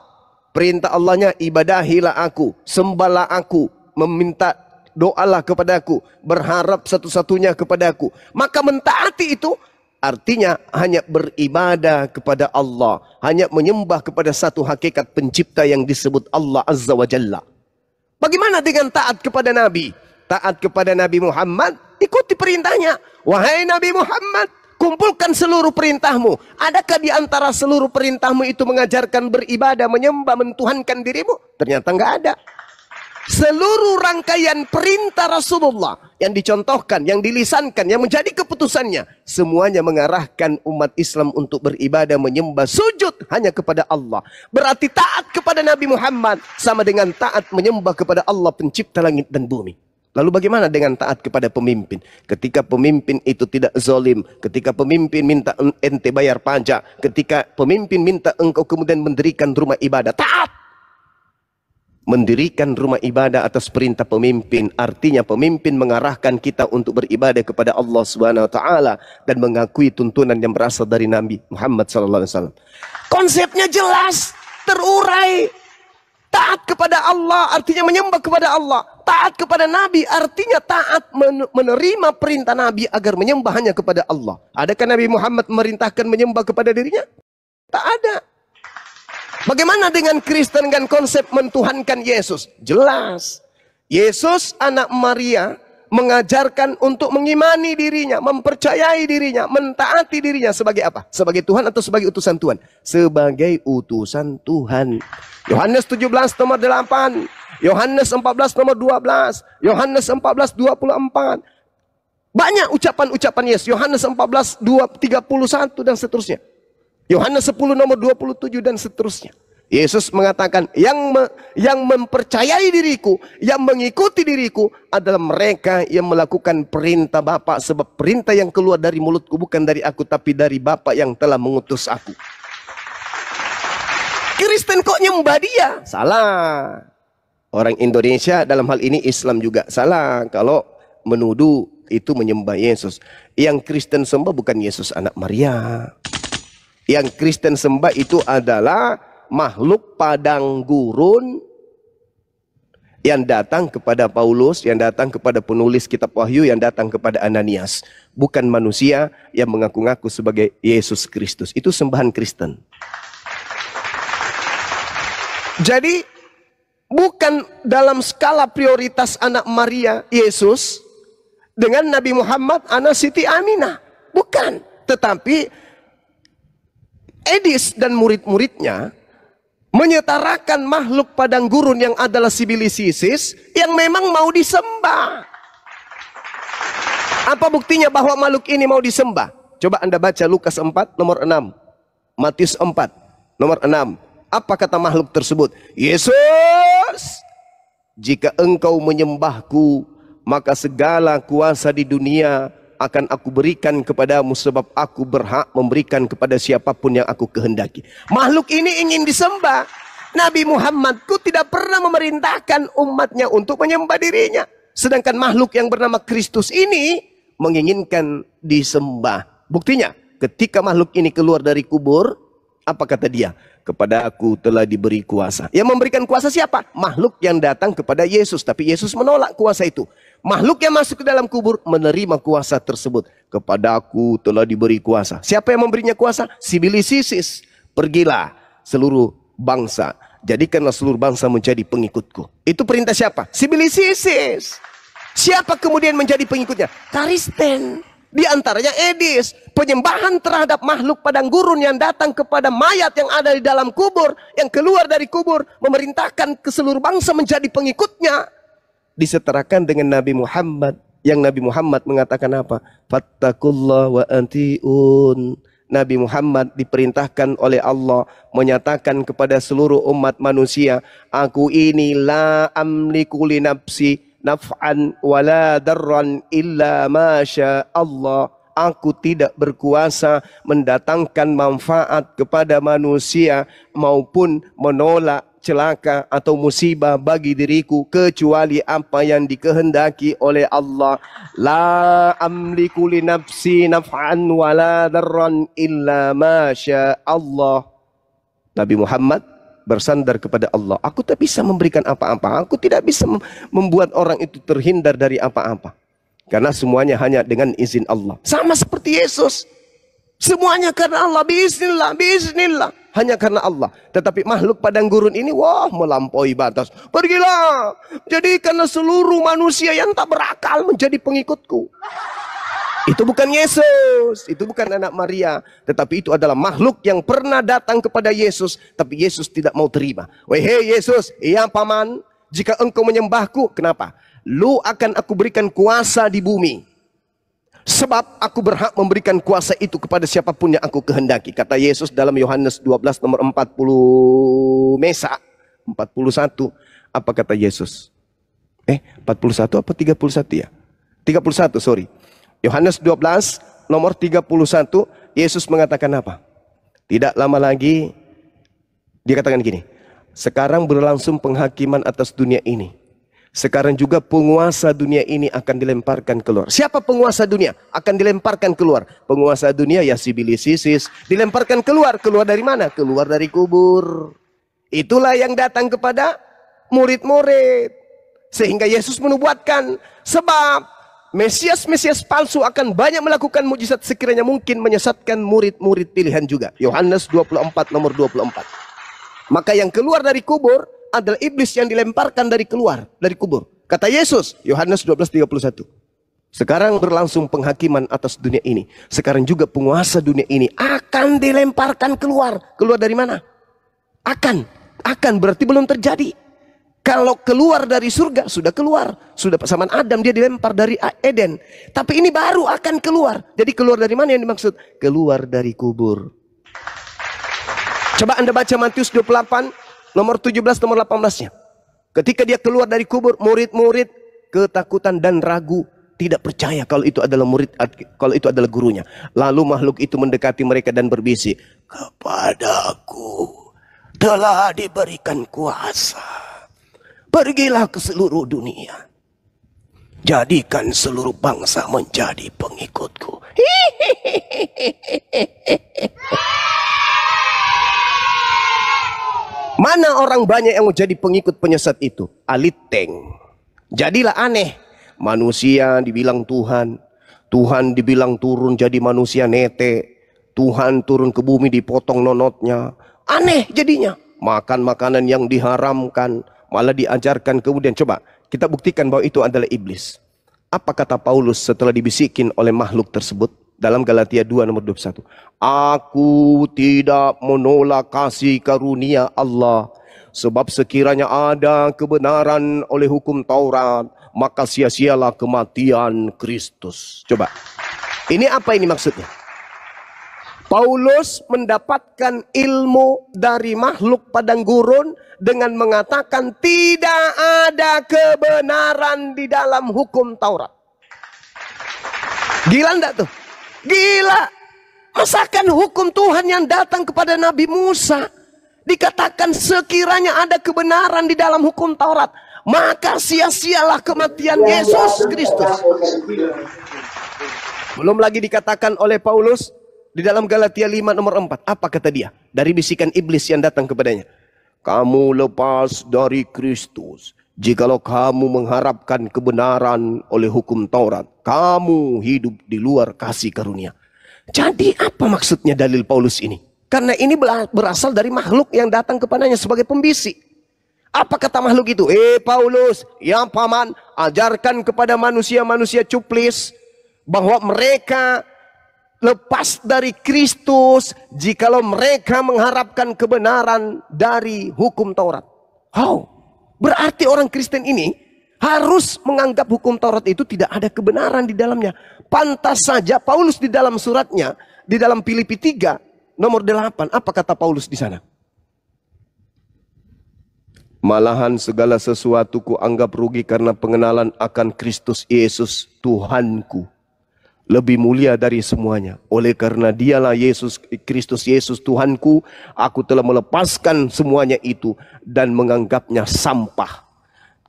Perintah Allahnya ibadahilah aku, sembahlah aku, meminta doalah kepadaku, berharap satu-satunya kepadaku. Maka mentaati itu artinya hanya beribadah kepada Allah, hanya menyembah kepada satu hakikat pencipta yang disebut Allah Azza wa Jalla. Bagaimana dengan taat kepada Nabi? Taat kepada Nabi Muhammad, ikuti perintahnya. Wahai Nabi Muhammad, kumpulkan seluruh perintahmu. Adakah di antara seluruh perintahmu itu mengajarkan beribadah, menyembah, mentuhankan dirimu? Ternyata enggak ada. Seluruh rangkaian perintah Rasulullah yang dicontohkan, yang dilisankan, yang menjadi keputusannya, semuanya mengarahkan umat Islam untuk beribadah, menyembah, sujud hanya kepada Allah. Berarti taat kepada Nabi Muhammad sama dengan taat menyembah kepada Allah pencipta langit dan bumi. Lalu bagaimana dengan taat kepada pemimpin? Ketika pemimpin itu tidak zalim, ketika pemimpin minta ente bayar pajak, ketika pemimpin minta engkau kemudian mendirikan rumah ibadah, taat. Mendirikan rumah ibadah atas perintah pemimpin, artinya pemimpin mengarahkan kita untuk beribadah kepada Allah Subhanahu wa taala dan mengakui tuntunan yang berasal dari Nabi Muhammad sallallahu alaihi wasallam. Konsepnya jelas, terurai. Taat kepada Allah artinya menyembah kepada Allah. Taat kepada Nabi artinya taat menerima perintah Nabi agar menyembah hanya kepada Allah. Adakah Nabi Muhammad memerintahkan menyembah kepada dirinya? Tak ada. Bagaimana dengan Kristen dengan konsep mentuhankan Yesus? Jelas. Yesus anak Maria mengajarkan untuk mengimani dirinya, mempercayai dirinya, mentaati dirinya sebagai apa? Sebagai Tuhan atau sebagai utusan Tuhan? Sebagai utusan Tuhan. Yohanes 17 nomor 8, Yohanes 14 nomor 12, Yohanes 14 24. Banyak ucapan-ucapan Yesus. Yohanes 14 31 dan seterusnya. Yohanes 10 nomor 27 dan seterusnya. Yesus mengatakan, yang mempercayai diriku, yang mengikuti diriku adalah mereka yang melakukan perintah Bapa, sebab perintah yang keluar dari mulutku bukan dari aku tapi dari Bapa yang telah mengutus aku. Kristen kok nyembah dia? Salah. Orang Indonesia dalam hal ini Islam juga salah kalau menuduh itu menyembah Yesus. Yang Kristen sembah bukan Yesus anak Maria. Yang Kristen sembah itu adalah makhluk padang gurun yang datang kepada Paulus, yang datang kepada penulis kitab Wahyu, yang datang kepada Ananias. Bukan manusia yang mengaku-ngaku sebagai Yesus Kristus. Itu sembahan Kristen. Jadi bukan dalam skala prioritas anak Maria Yesus dengan Nabi Muhammad anak Siti Aminah. Bukan. Tetapi Edis dan murid-muridnya menyetarakan makhluk padang gurun yang adalah sibilisisis yang memang mau disembah. Apa buktinya bahwa makhluk ini mau disembah? Coba Anda baca Lukas 4 nomor 6, Matius 4 nomor 6. Apa kata makhluk tersebut? Yesus, jika engkau menyembahku, maka segala kuasa di dunia akan aku berikan kepadamu, sebab aku berhak memberikan kepada siapapun yang aku kehendaki. Makhluk ini ingin disembah. Nabi Muhammadku tidak pernah memerintahkan umatnya untuk menyembah dirinya. Sedangkan makhluk yang bernama Kristus ini menginginkan disembah. Buktinya, ketika makhluk ini keluar dari kubur, apa kata dia? Kepada aku telah diberi kuasa. Yang memberikan kuasa siapa? Makhluk yang datang kepada Yesus. Tapi Yesus menolak kuasa itu. Makhluk yang masuk ke dalam kubur menerima kuasa tersebut. Kepada aku telah diberi kuasa. Siapa yang memberinya kuasa? Sibilisisis. Pergilah seluruh bangsa. Jadikanlah seluruh bangsa menjadi pengikutku. Itu perintah siapa? Sibilisisis. Siapa kemudian menjadi pengikutnya? Kristen. Di antaranya Edis, penyembahan terhadap makhluk padang gurun yang datang kepada mayat yang ada di dalam kubur, yang keluar dari kubur, memerintahkan ke seluruh bangsa menjadi pengikutnya. Disetarakan dengan Nabi Muhammad, yang Nabi Muhammad mengatakan apa? Fattakullah wa antiun. Nabi Muhammad diperintahkan oleh Allah menyatakan kepada seluruh umat manusia, aku ini la amliku li nafsi naf'an wala darran illa masya Allah. Aku tidak berkuasa mendatangkan manfaat kepada manusia maupun menolak celaka atau musibah bagi diriku kecuali apa yang dikehendaki oleh Allah. La amliku li nafsi naf'an wala darran illa masya Allah. Nabi Muhammad bersandar kepada Allah. Aku tak bisa memberikan apa-apa. Aku tidak bisa membuat orang itu terhindar dari apa-apa. Karena semuanya hanya dengan izin Allah. Sama seperti Yesus. Semuanya karena Allah. Biiznillah, biiznillah. Hanya karena Allah. Tetapi makhluk padang gurun ini, wah, melampaui batas. Pergilah. Jadikanlah seluruh manusia yang tak berakal menjadi pengikutku. Itu bukan Yesus, itu bukan anak Maria, tetapi itu adalah makhluk yang pernah datang kepada Yesus, tapi Yesus tidak mau terima. Wahai Yesus, iya paman, jika engkau menyembahku, kenapa? Lu akan aku berikan kuasa di bumi. Sebab aku berhak memberikan kuasa itu kepada siapapun yang aku kehendaki. Kata Yesus dalam Yohanes 12 nomor 40 Mesa 41. Apa kata Yesus? 41 apa 31 ya? 31, sorry. Yohanes 12 nomor 31, Yesus mengatakan apa? Tidak lama lagi dia katakan gini, Sekarang berlangsung penghakiman atas dunia ini. Sekarang juga penguasa dunia ini akan dilemparkan keluar. Siapa penguasa dunia? Akan dilemparkan keluar. Penguasa dunia ya si Isis. Dilemparkan keluar. Keluar dari mana? Keluar dari kubur. Itulah yang datang kepada murid-murid. Sehingga Yesus menubuatkan. Sebab Mesias-Mesias palsu akan banyak melakukan mujizat sekiranya mungkin menyesatkan murid-murid pilihan juga. Yohanes 24 nomor 24. Maka yang keluar dari kubur adalah iblis yang dilemparkan dari kubur. Kata Yesus, Yohanes 12:31. Sekarang berlangsung penghakiman atas dunia ini. Sekarang juga penguasa dunia ini akan dilemparkan keluar. Keluar dari mana? Akan berarti belum terjadi. Kalau keluar dari surga, sudah keluar. Sudah zaman Adam dia dilempar dari Eden. Tapi ini baru akan keluar. Jadi keluar dari mana yang dimaksud? Keluar dari kubur. Coba Anda baca Matius 28. Nomor 17, nomor 18-nya. Ketika dia keluar dari kubur, murid-murid ketakutan dan ragu, tidak percaya kalau itu adalah kalau itu adalah gurunya. Lalu makhluk itu mendekati mereka dan berbisik, "Kepadaku telah diberikan kuasa. Pergilah ke seluruh dunia. Jadikan seluruh bangsa menjadi pengikutku." Mana orang banyak yang mau jadi pengikut penyesat itu? Aliteng. Jadilah aneh. Manusia dibilang Tuhan. Tuhan dibilang turun jadi manusia nete. Tuhan turun ke bumi dipotong nonotnya. Aneh jadinya. Makan makanan yang diharamkan. Malah diajarkan kemudian. Coba kita buktikan bahwa itu adalah iblis. Apa kata Paulus setelah dibisikin oleh makhluk tersebut? Dalam Galatia 2 nomor 21. Aku tidak menolak kasih karunia Allah. Sebab sekiranya ada kebenaran oleh hukum Taurat, maka sia-sialah kematian Kristus. Coba. Ini apa ini maksudnya? Paulus mendapatkan ilmu dari makhluk padang gurun dengan mengatakan tidak ada kebenaran di dalam hukum Taurat. Gila enggak tuh? Gila. Masakan hukum Tuhan yang datang kepada Nabi Musa dikatakan sekiranya ada kebenaran di dalam hukum Taurat, maka sia-sialah kematian Yesus Kristus. Belum lagi dikatakan oleh Paulus di dalam Galatia 5 nomor 4. Apa kata dia? Dari bisikan iblis yang datang kepadanya. Kamu lepas dari Kristus. Jikalau kamu mengharapkan kebenaran oleh hukum Taurat, kamu hidup di luar kasih karunia. Jadi apa maksudnya dalil Paulus ini? Karena ini berasal dari makhluk yang datang kepadanya sebagai pembisik. Apa kata makhluk itu? Paulus, ya paman, ajarkan kepada manusia-manusia cuplis bahwa mereka lepas dari Kristus jikalau mereka mengharapkan kebenaran dari hukum Taurat. Berarti orang Kristen ini harus menganggap hukum Taurat itu tidak ada kebenaran di dalamnya. Pantas saja Paulus di dalam suratnya, di dalam Filipi 3 nomor 8, apa kata Paulus di sana? Malahan segala sesuatu ku anggap rugi karena pengenalan akan Kristus Yesus Tuhanku. Lebih mulia dari semuanya. Oleh karena dialah Kristus Yesus Tuhanku, aku telah melepaskan semuanya itu dan menganggapnya sampah.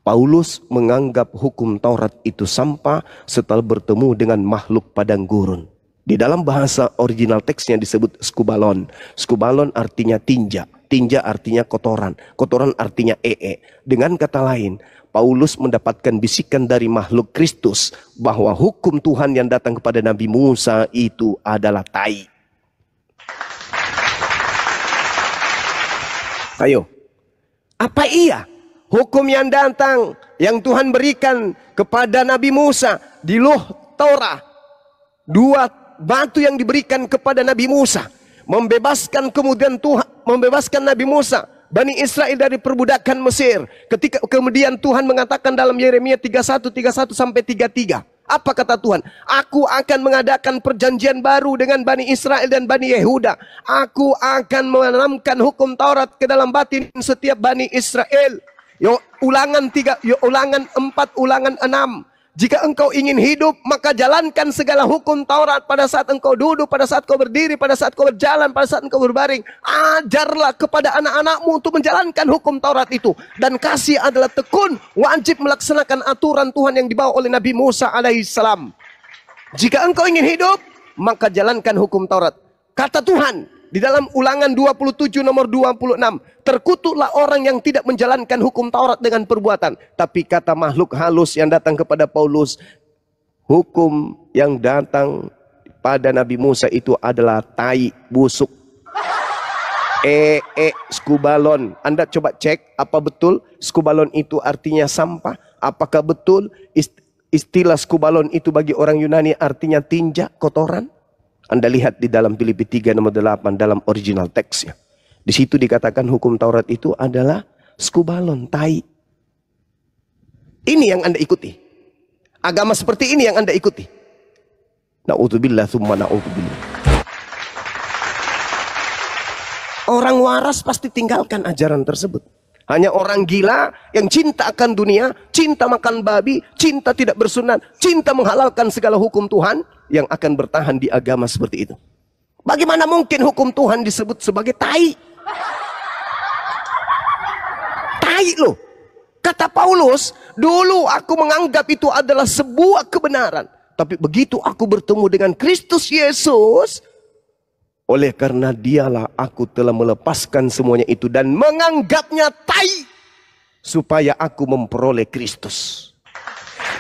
Paulus menganggap hukum Taurat itu sampah setelah bertemu dengan makhluk padang gurun. Di dalam bahasa original teksnya disebut skubalon. Skubalon artinya tinja. Tinja artinya kotoran. Kotoran artinya Dengan kata lain, Paulus mendapatkan bisikan dari makhluk Kristus bahwa hukum Tuhan yang datang kepada Nabi Musa itu adalah tai. Ayo, apa iya hukum yang datang yang Tuhan berikan kepada Nabi Musa di Luh Torah? Dua batu yang diberikan kepada Nabi Musa membebaskan Nabi Musa, Bani Israel dari perbudakan Mesir. Ketika kemudian Tuhan mengatakan dalam Yeremia 31 sampai 33. Apa kata Tuhan? Aku akan mengadakan perjanjian baru dengan Bani Israel dan Bani Yehuda. Aku akan menanamkan hukum Taurat ke dalam batin setiap Bani Israel. Ulangan 4, ulangan 6. Jika engkau ingin hidup, maka jalankan segala hukum Taurat pada saat engkau duduk, pada saat kau berdiri, pada saat kau berjalan, pada saat engkau berbaring. Ajarlah kepada anak-anakmu untuk menjalankan hukum Taurat itu. Dan kasih adalah tekun, wajib melaksanakan aturan Tuhan yang dibawa oleh Nabi Musa alaihissalam. Jika engkau ingin hidup, maka jalankan hukum Taurat. Kata Tuhan di dalam Ulangan 27 nomor 26, terkutuklah orang yang tidak menjalankan hukum Taurat dengan perbuatan. Tapi kata makhluk halus yang datang kepada Paulus, hukum yang datang pada Nabi Musa itu adalah tai busuk. Skubalon. Anda coba cek apa betul skubalon itu artinya sampah. Apakah betul istilah skubalon itu bagi orang Yunani artinya tinja, kotoran? Anda lihat di dalam Filipi 3 nomor 8 dalam original teksnya. Di situ dikatakan hukum Taurat itu adalah skubalon, tai. Ini yang Anda ikuti. Agama seperti ini yang Anda ikuti. Na'udzubillah tsumma na'udzubillah. Orang waras pasti tinggalkan ajaran tersebut. Hanya orang gila yang cinta akan dunia, cinta makan babi, cinta tidak bersunat, cinta menghalalkan segala hukum Tuhan yang akan bertahan di agama seperti itu. Bagaimana mungkin hukum Tuhan disebut sebagai tai? Tai loh. Kata Paulus, dulu aku menganggap itu adalah sebuah kebenaran. Tapi begitu aku bertemu dengan Kristus Yesus, oleh karena dialah aku telah melepaskan semuanya itu dan menganggapnya tai, supaya aku memperoleh Kristus.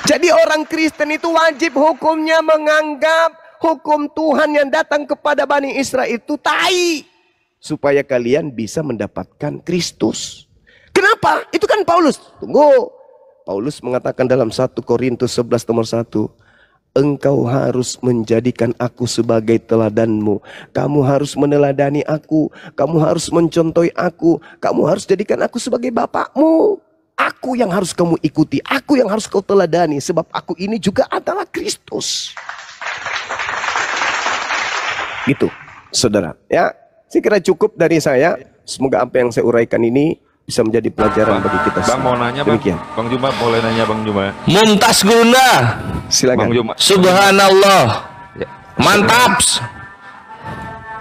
Jadi orang Kristen itu wajib hukumnya menganggap hukum Tuhan yang datang kepada Bani Israel itu tai, supaya kalian bisa mendapatkan Kristus. Kenapa? Itu kan Paulus. Tunggu. Paulus mengatakan dalam 1 Korintus 11 nomor 1, engkau harus menjadikan aku sebagai teladanmu. Kamu harus meneladani aku. Kamu harus mencontohi aku. Kamu harus jadikan aku sebagai bapakmu. Aku yang harus kamu ikuti. Aku yang harus kau teladani. Sebab aku ini juga adalah Kristus. Gitu, saudara. Ya, saya kira cukup dari saya. Semoga apa yang saya uraikan ini bisa menjadi pelajaran bagi kita semua. Bang mau nanya bang. Demikian. Bang Juma boleh nanya Bang Juma. Mumtaz Guna. Silakan. Bang Juma. Subhanallah. Ya. Mantap.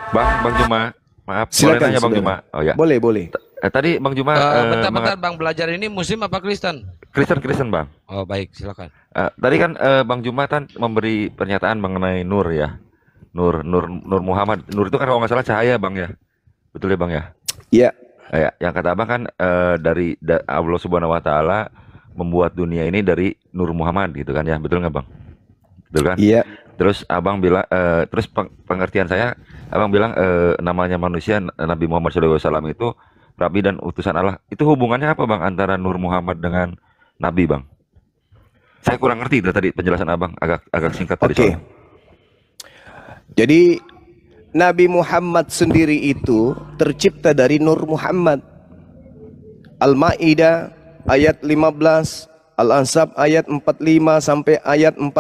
Bang Juma. Maaf, Silakan, boleh nanya Bang saudara. Juma. Oh ya. Boleh, boleh. Tadi Bang Juma Bentar-bentar Bang, belajar ini Muslim apa Kristen? Kristen Bang. Oh baik, silakan. Tadi kan Bang Juma kan memberi pernyataan mengenai Nur ya. Nur Muhammad. Nur itu kan kalau nggak salah cahaya Bang ya. Betul ya Bang ya? Iya. Ya, yang kata Abang kan dari Allah Subhanahu wa taala membuat dunia ini dari Nur Muhammad gitu kan ya. Betul nggak Bang? Betul kan? Iya. Terus Abang bilang terus pengertian saya Abang bilang namanya manusia Nabi Muhammad SAW itu Rabi dan utusan Allah. Itu hubungannya apa Bang antara Nur Muhammad dengan Nabi Bang? Saya kurang ngerti itu tadi penjelasan Abang agak singkat tadi. Oke. Jadi Nabi Muhammad sendiri itu tercipta dari Nur Muhammad. Al-Maidah ayat 15, Al-Ansab ayat 45 sampai ayat 46.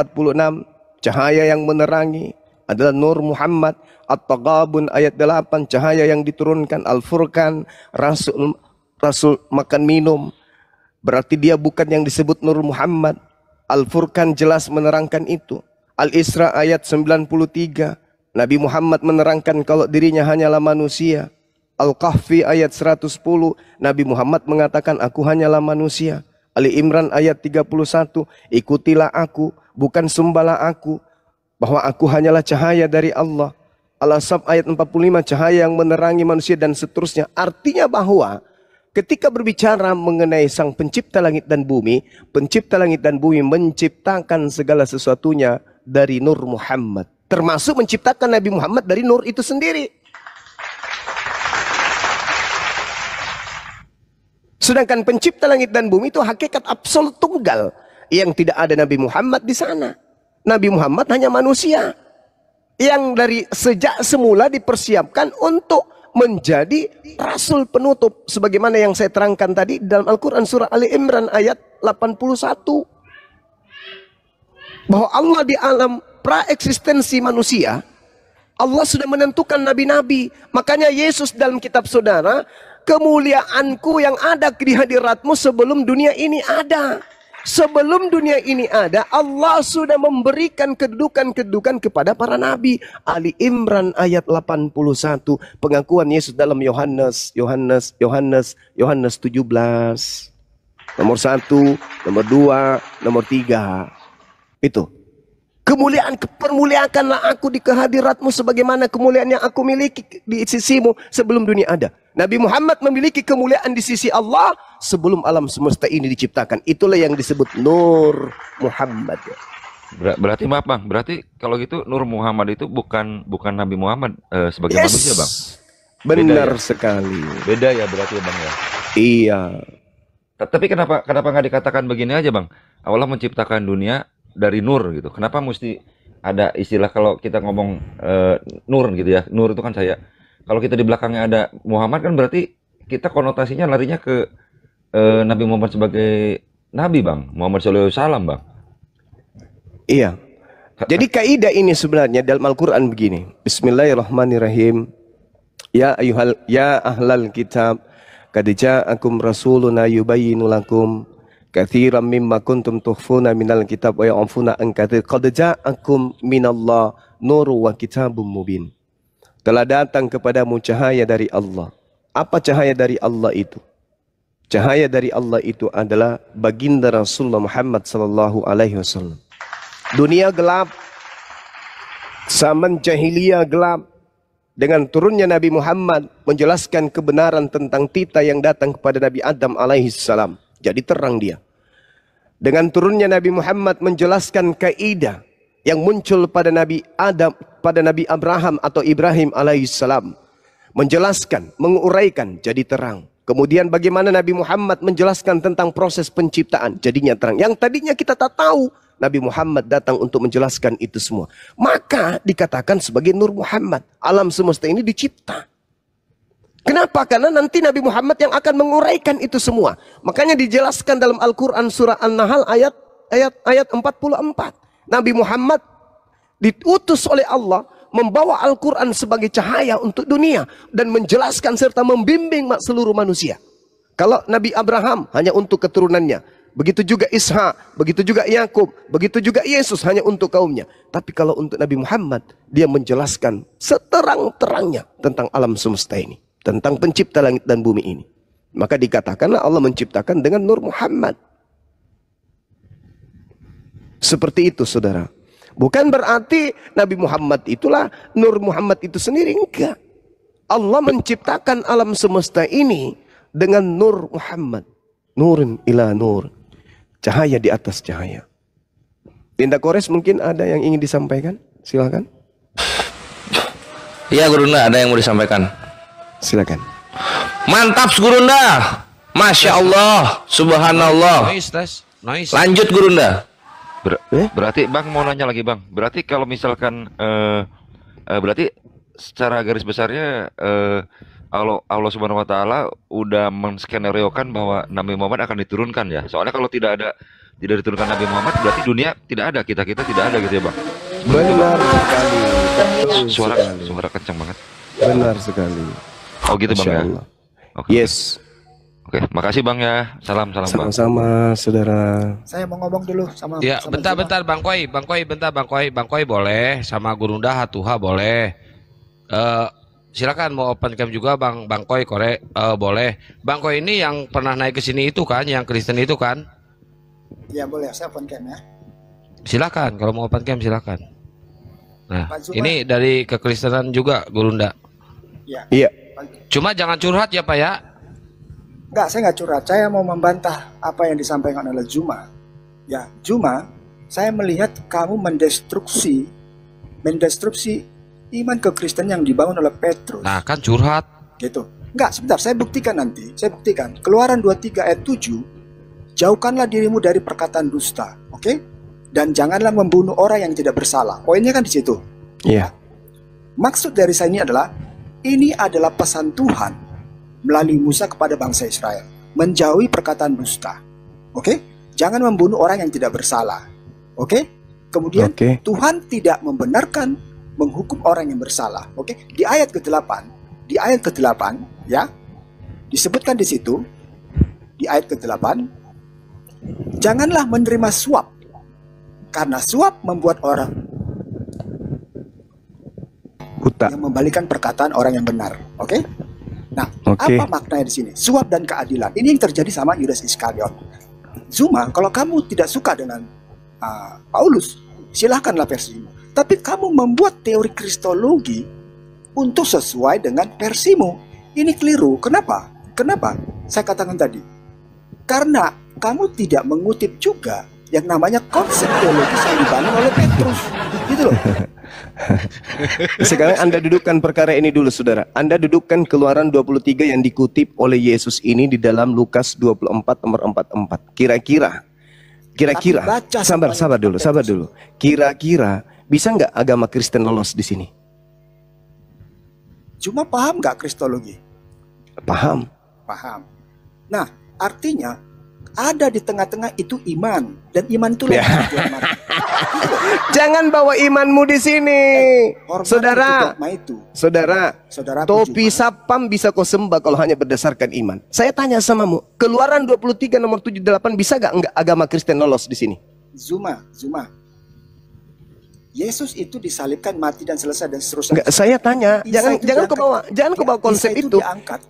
Cahaya yang menerangi adalah Nur Muhammad. At-Taghabun ayat 8, cahaya yang diturunkan. Al-Furqan, Rasul makan minum. Berarti dia bukan yang disebut Nur Muhammad. Al-Furqan jelas menerangkan itu. Al-Isra ayat 93. Nabi Muhammad menerangkan kalau dirinya hanyalah manusia. Al-Kahfi ayat 110. Nabi Muhammad mengatakan aku hanyalah manusia. Ali Imran ayat 31. Ikutilah aku, bukan sembahlah aku. Bahwa aku hanyalah cahaya dari Allah. Al-Asab ayat 45. Cahaya yang menerangi manusia dan seterusnya. Artinya bahwa ketika berbicara mengenai sang pencipta langit dan bumi. Pencipta langit dan bumi menciptakan segala sesuatunya dari Nur Muhammad. Termasuk menciptakan Nabi Muhammad dari Nur itu sendiri. Sedangkan pencipta langit dan bumi itu hakikat absolut tunggal. Yang tidak ada Nabi Muhammad di sana. Nabi Muhammad hanya manusia. Yang dari sejak semula dipersiapkan untuk menjadi Rasul penutup. Sebagaimana yang saya terangkan tadi dalam Al-Quran surah Ali Imran ayat 81. Bahwa Allah di alam praeksistensi manusia, Allah sudah menentukan nabi-nabi. Makanya Yesus dalam kitab saudara, kemuliaanku yang ada di hadiratmu sebelum dunia ini ada. Sebelum dunia ini ada, Allah sudah memberikan kedudukan-kedudukan kepada para nabi. Ali Imran ayat 81, pengakuan Yesus dalam Yohanes 17. Nomor 1, nomor 2, nomor 3. Itu. Permuliakanlah aku di kehadiratmu sebagaimana kemuliaan yang aku miliki di sisimu sebelum dunia ada. Nabi Muhammad memiliki kemuliaan di sisi Allah sebelum alam semesta ini diciptakan. Itulah yang disebut Nur Muhammad. Berarti maaf Bang, berarti kalau gitu Nur Muhammad itu bukan Nabi Muhammad sebagai manusia Bang? Benar ya? Sekali. Beda ya berarti ya Bang ya? Iya. Tapi kenapa nggak dikatakan begini aja Bang? Allah menciptakan dunia dari nur gitu. Kenapa mesti ada istilah kalau kita ngomong nur gitu ya? Nur itu kan saya. Kalau kita di belakangnya ada Muhammad kan berarti kita konotasinya larinya ke Nabi Muhammad sebagai Nabi Bang. Muhammad SAW Bang. Iya. Jadi kaidah ini sebenarnya dalam Al-Quran begini. Bismillahirrahmanirrahim. Ya ahlal kitab. Qad ja'akum rasuluna yubayyinu lakum katsiran mimma kuntum tukhfuna minal kitab wa ya'funa an katsir. Qad ja'akum minallah nurun wa kitabum mubin. Telah datang kepadamu cahaya dari Allah. Apa cahaya dari Allah itu? Cahaya dari Allah itu adalah baginda Rasulullah Muhammad sallallahu alaihi wasallam. Dunia gelap, zaman jahiliyah gelap. Dengan turunnya Nabi Muhammad menjelaskan kebenaran tentang tita yang datang kepada Nabi Adam alaihi salam. Jadi terang dia. Dengan turunnya Nabi Muhammad menjelaskan kaidah yang muncul pada Nabi Adam, pada Nabi Abraham atau Ibrahim alaihissalam. Menjelaskan, menguraikan, jadi terang. Kemudian bagaimana Nabi Muhammad menjelaskan tentang proses penciptaan, jadinya terang. Yang tadinya kita tak tahu, Nabi Muhammad datang untuk menjelaskan itu semua. Maka dikatakan sebagai Nur Muhammad. Alam semesta ini dicipta. Kenapa? Karena nanti Nabi Muhammad yang akan menguraikan itu semua. Makanya dijelaskan dalam Al-Quran surah An-Nahl ayat 44. Nabi Muhammad diutus oleh Allah membawa Al-Quran sebagai cahaya untuk dunia. Dan menjelaskan serta membimbing seluruh manusia. Kalau Nabi Abraham hanya untuk keturunannya. Begitu juga Ishak, begitu juga Yakub, begitu juga Yesus hanya untuk kaumnya. Tapi kalau untuk Nabi Muhammad, dia menjelaskan seterang-terangnya tentang alam semesta ini. Tentang pencipta langit dan bumi ini. Maka dikatakanlah Allah menciptakan dengan Nur Muhammad. Seperti itu saudara. Bukan berarti Nabi Muhammad itulah Nur Muhammad itu sendiri. Enggak. Allah menciptakan alam semesta ini dengan Nur Muhammad. Nurin ila nur. Cahaya di atas cahaya. Dinda Kores mungkin ada yang ingin disampaikan? Silakan. Iya Gurunda, ada yang mau disampaikan. Silakan. Mantap Gurunda. Masya Allah. Subhanallah. Nice. Lanjut Gurunda. Berarti Bang mau nanya lagi Bang. Berarti kalau misalkan berarti secara garis besarnya Allah Subhanahu wa taala udah menskenariokan bahwa Nabi Muhammad akan diturunkan ya. Soalnya kalau tidak diturunkan Nabi Muhammad berarti dunia tidak ada, kita tidak ada gitu ya, Bang. Benar sekali. Suara kencang banget. Benar sekali. Oh gitu Bang ya. Okay. Yes. Oke, makasih Bang ya. Salam Bang. Sama-sama saudara. Saya mau ngomong dulu sama. Ya, bentar Bang Koi, bentar Bang Koi boleh, sama Gurunda Hatuha boleh. Silakan mau open cam juga Bang Koi boleh. Bang Koi ini yang pernah naik ke sini itu kan, yang Kristen itu kan? Iya boleh, saya open cam ya. Silakan kalau mau open cam silakan. Nah, ini dari kekristenan juga Gurunda. Iya. Cuma jangan curhat ya Pak ya. Enggak, saya nggak curhat. Saya mau membantah apa yang disampaikan oleh Juma. Ya, Juma, saya melihat kamu mendestruksi iman kekristenan yang dibangun oleh Petrus. Nah, kan curhat. Gitu. Enggak, sebentar, saya buktikan nanti. Saya buktikan. Keluaran 23 ayat 7, jauhkanlah dirimu dari perkataan dusta, oke? Dan janganlah membunuh orang yang tidak bersalah. Poinnya kan di situ. Iya. Maksud dari saya ini adalah pesan Tuhan melalui Musa kepada bangsa Israel, menjauhi perkataan dusta. Oke? Jangan membunuh orang yang tidak bersalah. Oke? Kemudian Tuhan tidak membenarkan menghukum orang yang bersalah. Oke? Di ayat ke-8 ya, disebutkan di situ di ayat ke-8, Janganlah menerima suap, karena suap membuat orang Huta. yang membalikan perkataan orang yang benar. Oke? Nah, Oke. apa maknanya di sini? Suap dan keadilan. Ini yang terjadi sama Yudas Iskariot. Zuma, kalau kamu tidak suka dengan Paulus, silahkanlah versimu. Tapi kamu membuat teori kristologi untuk sesuai dengan versimu. Ini keliru. Kenapa? Kenapa? Saya katakan tadi. Karena kamu tidak mengutip juga yang namanya konsep teologis yang dibangun oleh Petrus. Gitu loh. Sekarang Anda dudukkan perkara ini dulu, saudara. Anda dudukkan Keluaran 23 yang dikutip oleh Yesus ini di dalam Lukas 24 nomor 44. Kira-kira, sabar dulu. Kira-kira bisa nggak agama Kristen lolos di sini? Cuma paham nggak kristologi? Paham. Paham. Nah, artinya ada di tengah-tengah itu iman, dan iman itu Ya. Jangan bawa imanmu di sini, saudara. Saudara, topi sapam bisa kau sembah kalau hanya berdasarkan iman. Saya tanya samamu, Keluaran 23 nomor 78 bisa nggak agama Kristen lolos di sini? Zuma. Yesus itu disalibkan, mati dan selesai dan seterusnya. Enggak, saya tanya, jangan kau bawa konsep itu.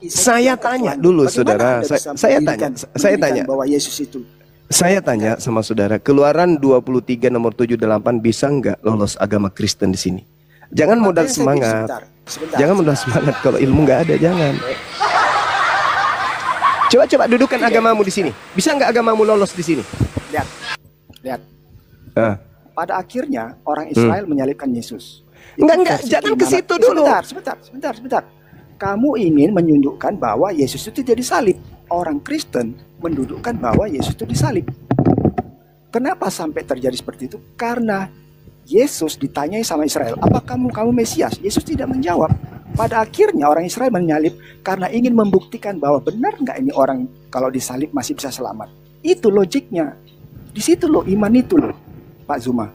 Saya tanya dulu, saudara. Saya tanya bahwa Yesus itu. Saya tanya sama saudara, Keluaran 23 nomor 78 bisa nggak lolos agama Kristen di sini? Jangan modal semangat. Jangan modal semangat kalau ilmu nggak ada, jangan. Coba dudukan agamamu di sini. Bisa nggak agamamu lolos di sini? Lihat. Pada akhirnya orang Israel menyalibkan Yesus. Enggak, jangan ke situ dulu. Sebentar. Kamu ingin menunjukkan bahwa Yesus itu jadi salib. Orang Kristen mendudukkan bahwa Yesus itu disalib. Kenapa sampai terjadi seperti itu? Karena Yesus ditanyai sama Israel, apa kamu Mesias? Yesus tidak menjawab. Pada akhirnya orang Israel menyalib karena ingin membuktikan bahwa benar nggak ini orang kalau disalib masih bisa selamat. Itu logiknya. Di situ loh iman itu loh, Pak Zuma.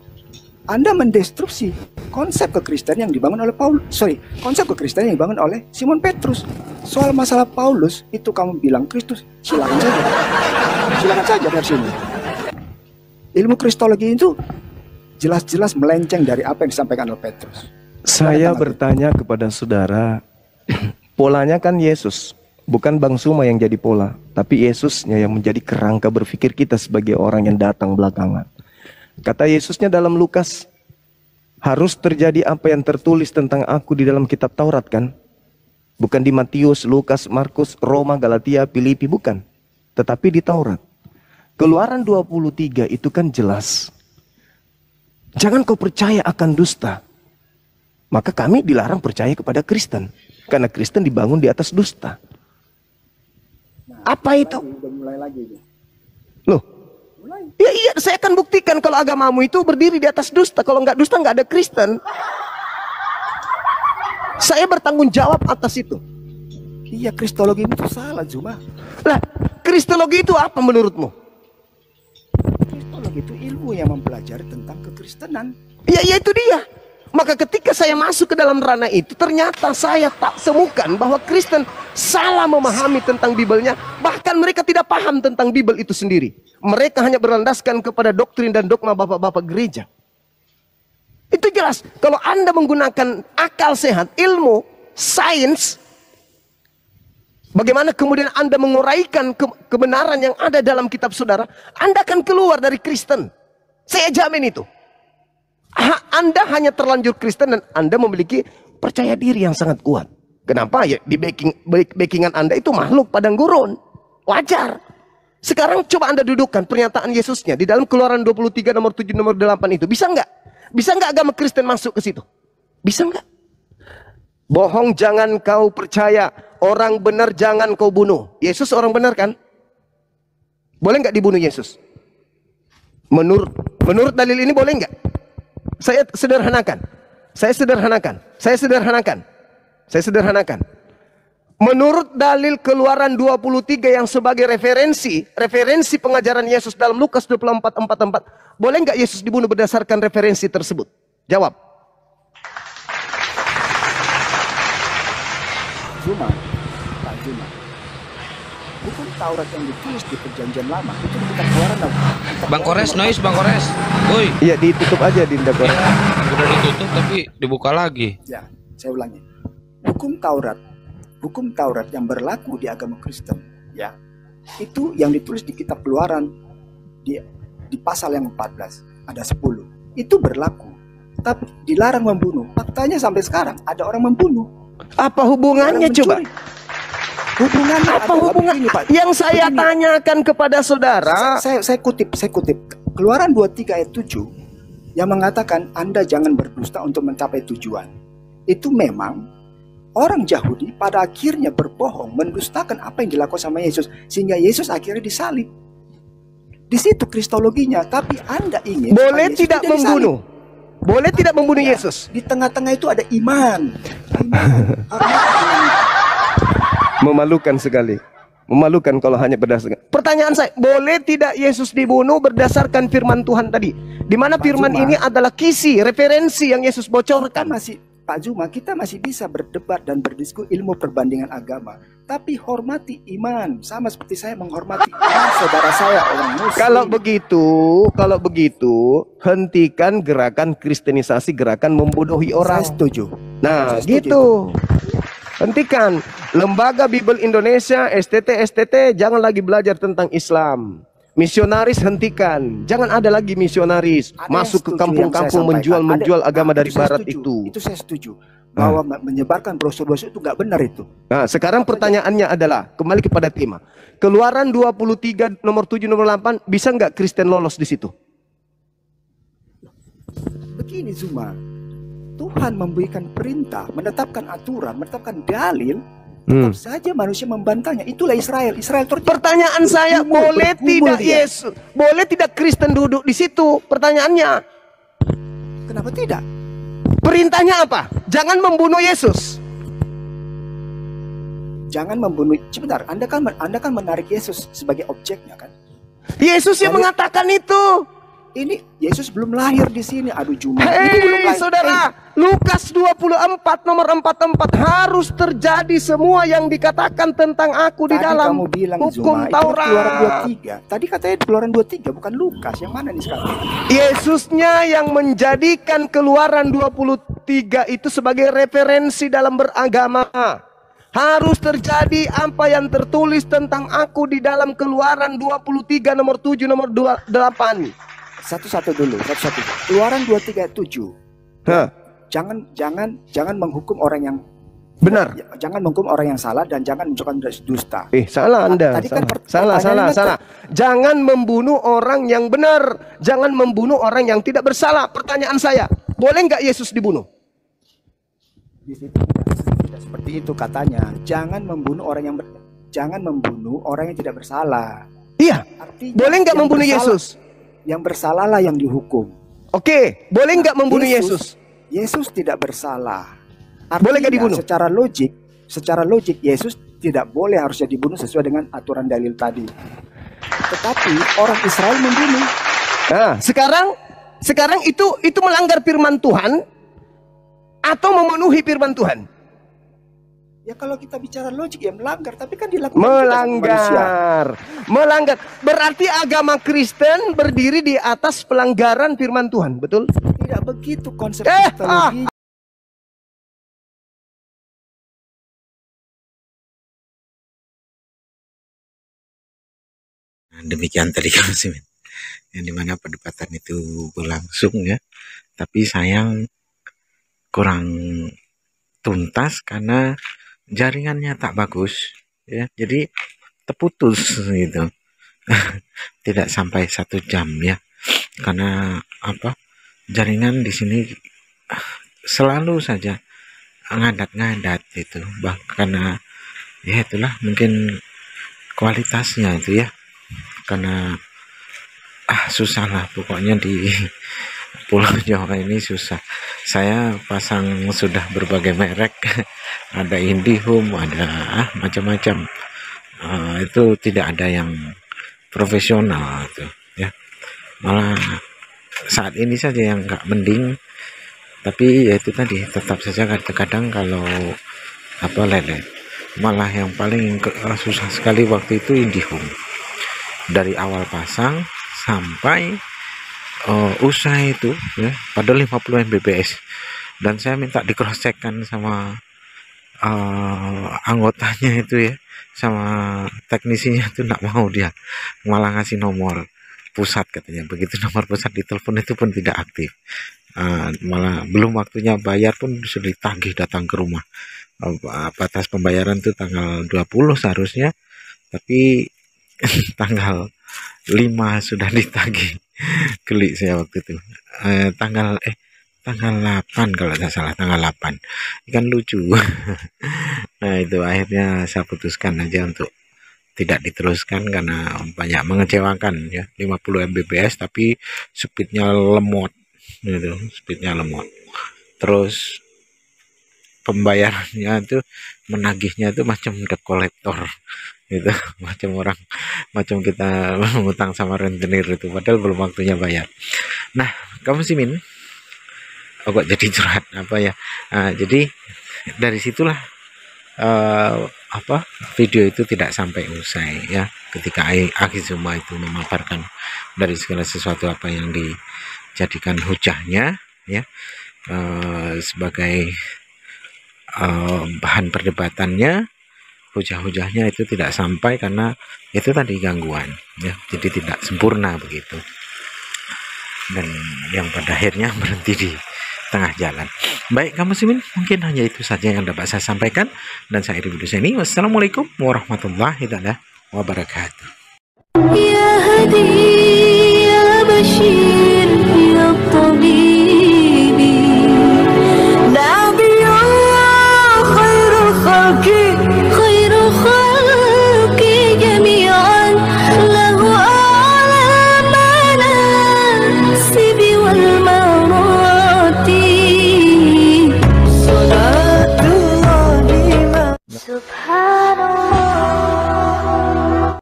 Anda mendestruksi konsep kekristenan yang dibangun oleh konsep kekristenan yang dibangun oleh Simon Petrus. Soal masalah Paulus itu kamu bilang Kristus, silakan saja versinya. Ilmu kristologi itu jelas-jelas melenceng dari apa yang disampaikan oleh Petrus. Saya bertanya kepada saudara, polanya kan Yesus, bukan Bang Suma yang jadi pola, tapi Yesusnya yang menjadi kerangka berpikir kita sebagai orang yang datang belakangan. Kata Yesusnya dalam Lukas, harus terjadi apa yang tertulis tentang aku di dalam kitab Taurat kan? Bukan di Matius, Lukas, Markus, Roma, Galatia, Filipi, bukan. Tetapi di Taurat. Keluaran 23 itu kan jelas. Jangan kau percaya akan dusta. Maka kami dilarang percaya kepada Kristen. Karena Kristen dibangun di atas dusta. Apa itu? Loh, iya, saya akan buktikan kalau agamamu itu berdiri di atas dusta. Kalau nggak dusta, nggak ada Kristen. Saya bertanggung jawab atas itu. Iya, kristologi itu salah, Zuma. Lah, kristologi itu apa menurutmu? Kristologi itu ilmu yang mempelajari tentang kekristenan. Iya, itu dia. Maka ketika saya masuk ke dalam ranah itu, ternyata saya tak temukan bahwa Kristen salah memahami tentang Bibelnya. Bahkan mereka tidak paham tentang Bibel itu sendiri. Mereka hanya berlandaskan kepada doktrin dan dogma bapak-bapak gereja. Itu jelas. Kalau Anda menggunakan akal sehat, ilmu, sains, bagaimana kemudian Anda menguraikan kebenaran yang ada dalam kitab saudara, Anda akan keluar dari Kristen. Saya jamin itu. Anda hanya terlanjur Kristen dan Anda memiliki percaya diri yang sangat kuat. Kenapa? Ya di backingan Anda itu makhluk padang gurun. Wajar. Sekarang coba Anda dudukkan pernyataan Yesusnya di dalam Keluaran 23 nomor 7 nomor 8 itu. Bisa nggak? Bisa nggak agama Kristen masuk ke situ? Bisa nggak? Bohong jangan kau percaya, orang benar jangan kau bunuh. Yesus orang benar kan? Boleh nggak dibunuh Yesus? Menurut dalil ini boleh nggak? Saya sederhanakan. Menurut dalil Keluaran 23 yang sebagai referensi pengajaran Yesus dalam Lukas 24:44, boleh nggak Yesus dibunuh berdasarkan referensi tersebut? Jawab. Zuma, Pak Zuma. Hukum Taurat yang ditulis di Perjanjian Lama itu di kitab Keluaran. Bang Kores, noise Bang Kores. Woi. Iya, ditutup aja Dinda Kores. Udah ditutup tapi dibuka lagi. Ya, saya ulangi. Hukum Taurat yang berlaku di agama Kristen, ya, itu yang ditulis di kitab Keluaran di pasal yang 14 ada 10. Itu berlaku. Tapi dilarang membunuh. Faktanya sampai sekarang ada orang membunuh. Apa hubungannya coba? Hubungannya apa hubungan begini, Pak. Yang saya Begini. tanyakan kepada saudara? Saya kutip. Keluaran 23 ayat 7 yang mengatakan Anda jangan berdusta untuk mencapai tujuan. Itu memang orang Yahudi pada akhirnya berbohong, mendustakan apa yang dilakukan sama Yesus, sehingga Yesus akhirnya disalib. Di situ kristologinya. Tapi Anda ingin boleh Yesus tidak membunuh? Boleh tidak membunuh Ya, Yesus? Di tengah-tengah itu ada iman. Memalukan sekali. Memalukan kalau hanya berdasarkan. Pertanyaan saya, boleh tidak Yesus dibunuh berdasarkan firman Tuhan tadi? Di mana firman ini adalah kisi, referensi yang Yesus bocorkan. Pak Zuma, kita masih bisa berdebat dan berdiskusi ilmu perbandingan agama. Tapi hormati iman, sama seperti saya menghormati iman saudara saya orang Muslim. Kalau begitu, hentikan gerakan kristenisasi, gerakan membodohi orang. Saya setuju. Nah, Saya setuju gitu. Hentikan. Lembaga Bible Indonesia, STT, jangan lagi belajar tentang Islam. Misionaris hentikan. Jangan ada lagi misionaris masuk ke kampung-kampung menjual agama dari barat itu. Itu saya setuju. Bahwa menyebarkan brosur-brosur itu nggak benar itu. Nah, sekarang pertanyaannya adalah, kembali kepada tema. Keluaran 23 nomor 7 nomor 8, bisa nggak Kristen lolos di situ? Begini Zuma, Tuhan memberikan perintah, menetapkan aturan, menetapkan dalil, tetap saja manusia membantahnya. Itulah Israel. Pertanyaan saya, boleh tidak Yesus, boleh tidak Kristen duduk di situ? Pertanyaannya, kenapa tidak? Perintahnya apa? Jangan membunuh Yesus. Jangan membunuh. Sebentar, Anda kan menarik Yesus sebagai objeknya kan? Yesus yang mengatakan itu. Ini Yesus belum lahir di sini. Aduh Juma. Hei saudara, Lukas 24 nomor 44, harus terjadi semua yang dikatakan tentang aku di dalam kamu bilang, hukum Zuma, Taurat. Keluaran 23. Tadi katanya Keluaran 23 bukan Lukas. Yang mana nih sekarang? Yesusnya yang menjadikan Keluaran 23 itu sebagai referensi dalam beragama. Harus terjadi apa yang tertulis tentang aku di dalam Keluaran 23 nomor 7 nomor 8. Satu-satu dulu. Keluaran 23 ayat 7. Jangan menghukum orang yang benar. Jangan menghukum orang yang salah dan jangan menunjukkan dusta. Salah Anda. Tadi salah. Jangan membunuh orang yang benar. Jangan membunuh orang yang tidak bersalah. Pertanyaan saya, boleh nggak Yesus dibunuh? Di situ tidak seperti itu katanya. Jangan membunuh orang yang tidak bersalah. Iya. Artinya, boleh nggak membunuh Yesus? Yang bersalahlah yang dihukum. Oke, boleh nggak membunuh Yesus? Yesus tidak bersalah. Artinya, boleh nggak dibunuh? Secara logik Yesus tidak boleh harusnya dibunuh sesuai dengan aturan dalil tadi. Tetapi orang Israel membunuh. Nah, sekarang itu melanggar firman Tuhan atau memenuhi firman Tuhan? Ya kalau kita bicara logik ya melanggar, tapi kan dilakukan manusia. Melanggar. Berarti agama Kristen berdiri di atas pelanggaran firman Tuhan, betul? Tidak begitu konsep kristologi. Demikian tadi konsumen yang dimana perdebatan itu berlangsung ya, tapi sayang kurang tuntas karena jaringannya tak bagus ya, jadi terputus gitu. Tidak sampai 1 jam ya, karena apa, jaringan di sini selalu saja ngadat-ngadat itu, bahkan ya itulah mungkin kualitasnya itu ya, karena susah lah pokoknya di Pulau Jawa ini susah. Saya pasang sudah berbagai merek, ada IndiHome, ada macam-macam. Itu tidak ada yang profesional tuh ya. Malah saat ini saja yang nggak mending. Tapi ya itu tadi, tetap saja kadang-kadang kalau lelet. Malah yang paling susah sekali waktu itu IndiHome, dari awal pasang sampai usai itu ya, pada 50 Mbps, dan saya minta di cross checkkan sama anggotanya itu ya, sama teknisinya itu nggak mau, dia malah ngasih nomor pusat katanya. Begitu nomor pusat ditelepon itu pun tidak aktif. Malah belum waktunya bayar pun sudah ditagih datang ke rumah. Batas pembayaran itu tanggal 20 seharusnya, tapi tanggal 5 sudah ditagih. Geli saya waktu itu. Tanggal 8 kalau tidak salah, tanggal 8. Kan lucu. Nah itu akhirnya saya putuskan aja untuk tidak diteruskan karena banyak mengecewakan ya. 50 Mbps tapi speednya lemot gitu, speednya lemot. Terus pembayarannya itu, menagihnya itu macam debt collector gitu, macam kita ngutang sama rentenir itu, padahal belum waktunya bayar. Nah kamu Simin, kok jadi curhat apa ya. Jadi dari situlah video itu tidak sampai usai ya, ketika Akizuma itu memaparkan dari segala sesuatu apa yang dijadikan hujahnya ya, sebagai bahan perdebatannya. Hujah-hujahnya itu tidak sampai karena itu tadi gangguan ya, jadi tidak sempurna begitu, dan yang pada akhirnya berhenti di tengah jalan. Baik kamu Simin, mungkin hanya itu saja yang dapat saya sampaikan, dan saya Iri Widuseni. Wassalamualaikum warahmatullahi wabarakatuh. Ya Hadi ya Bashir.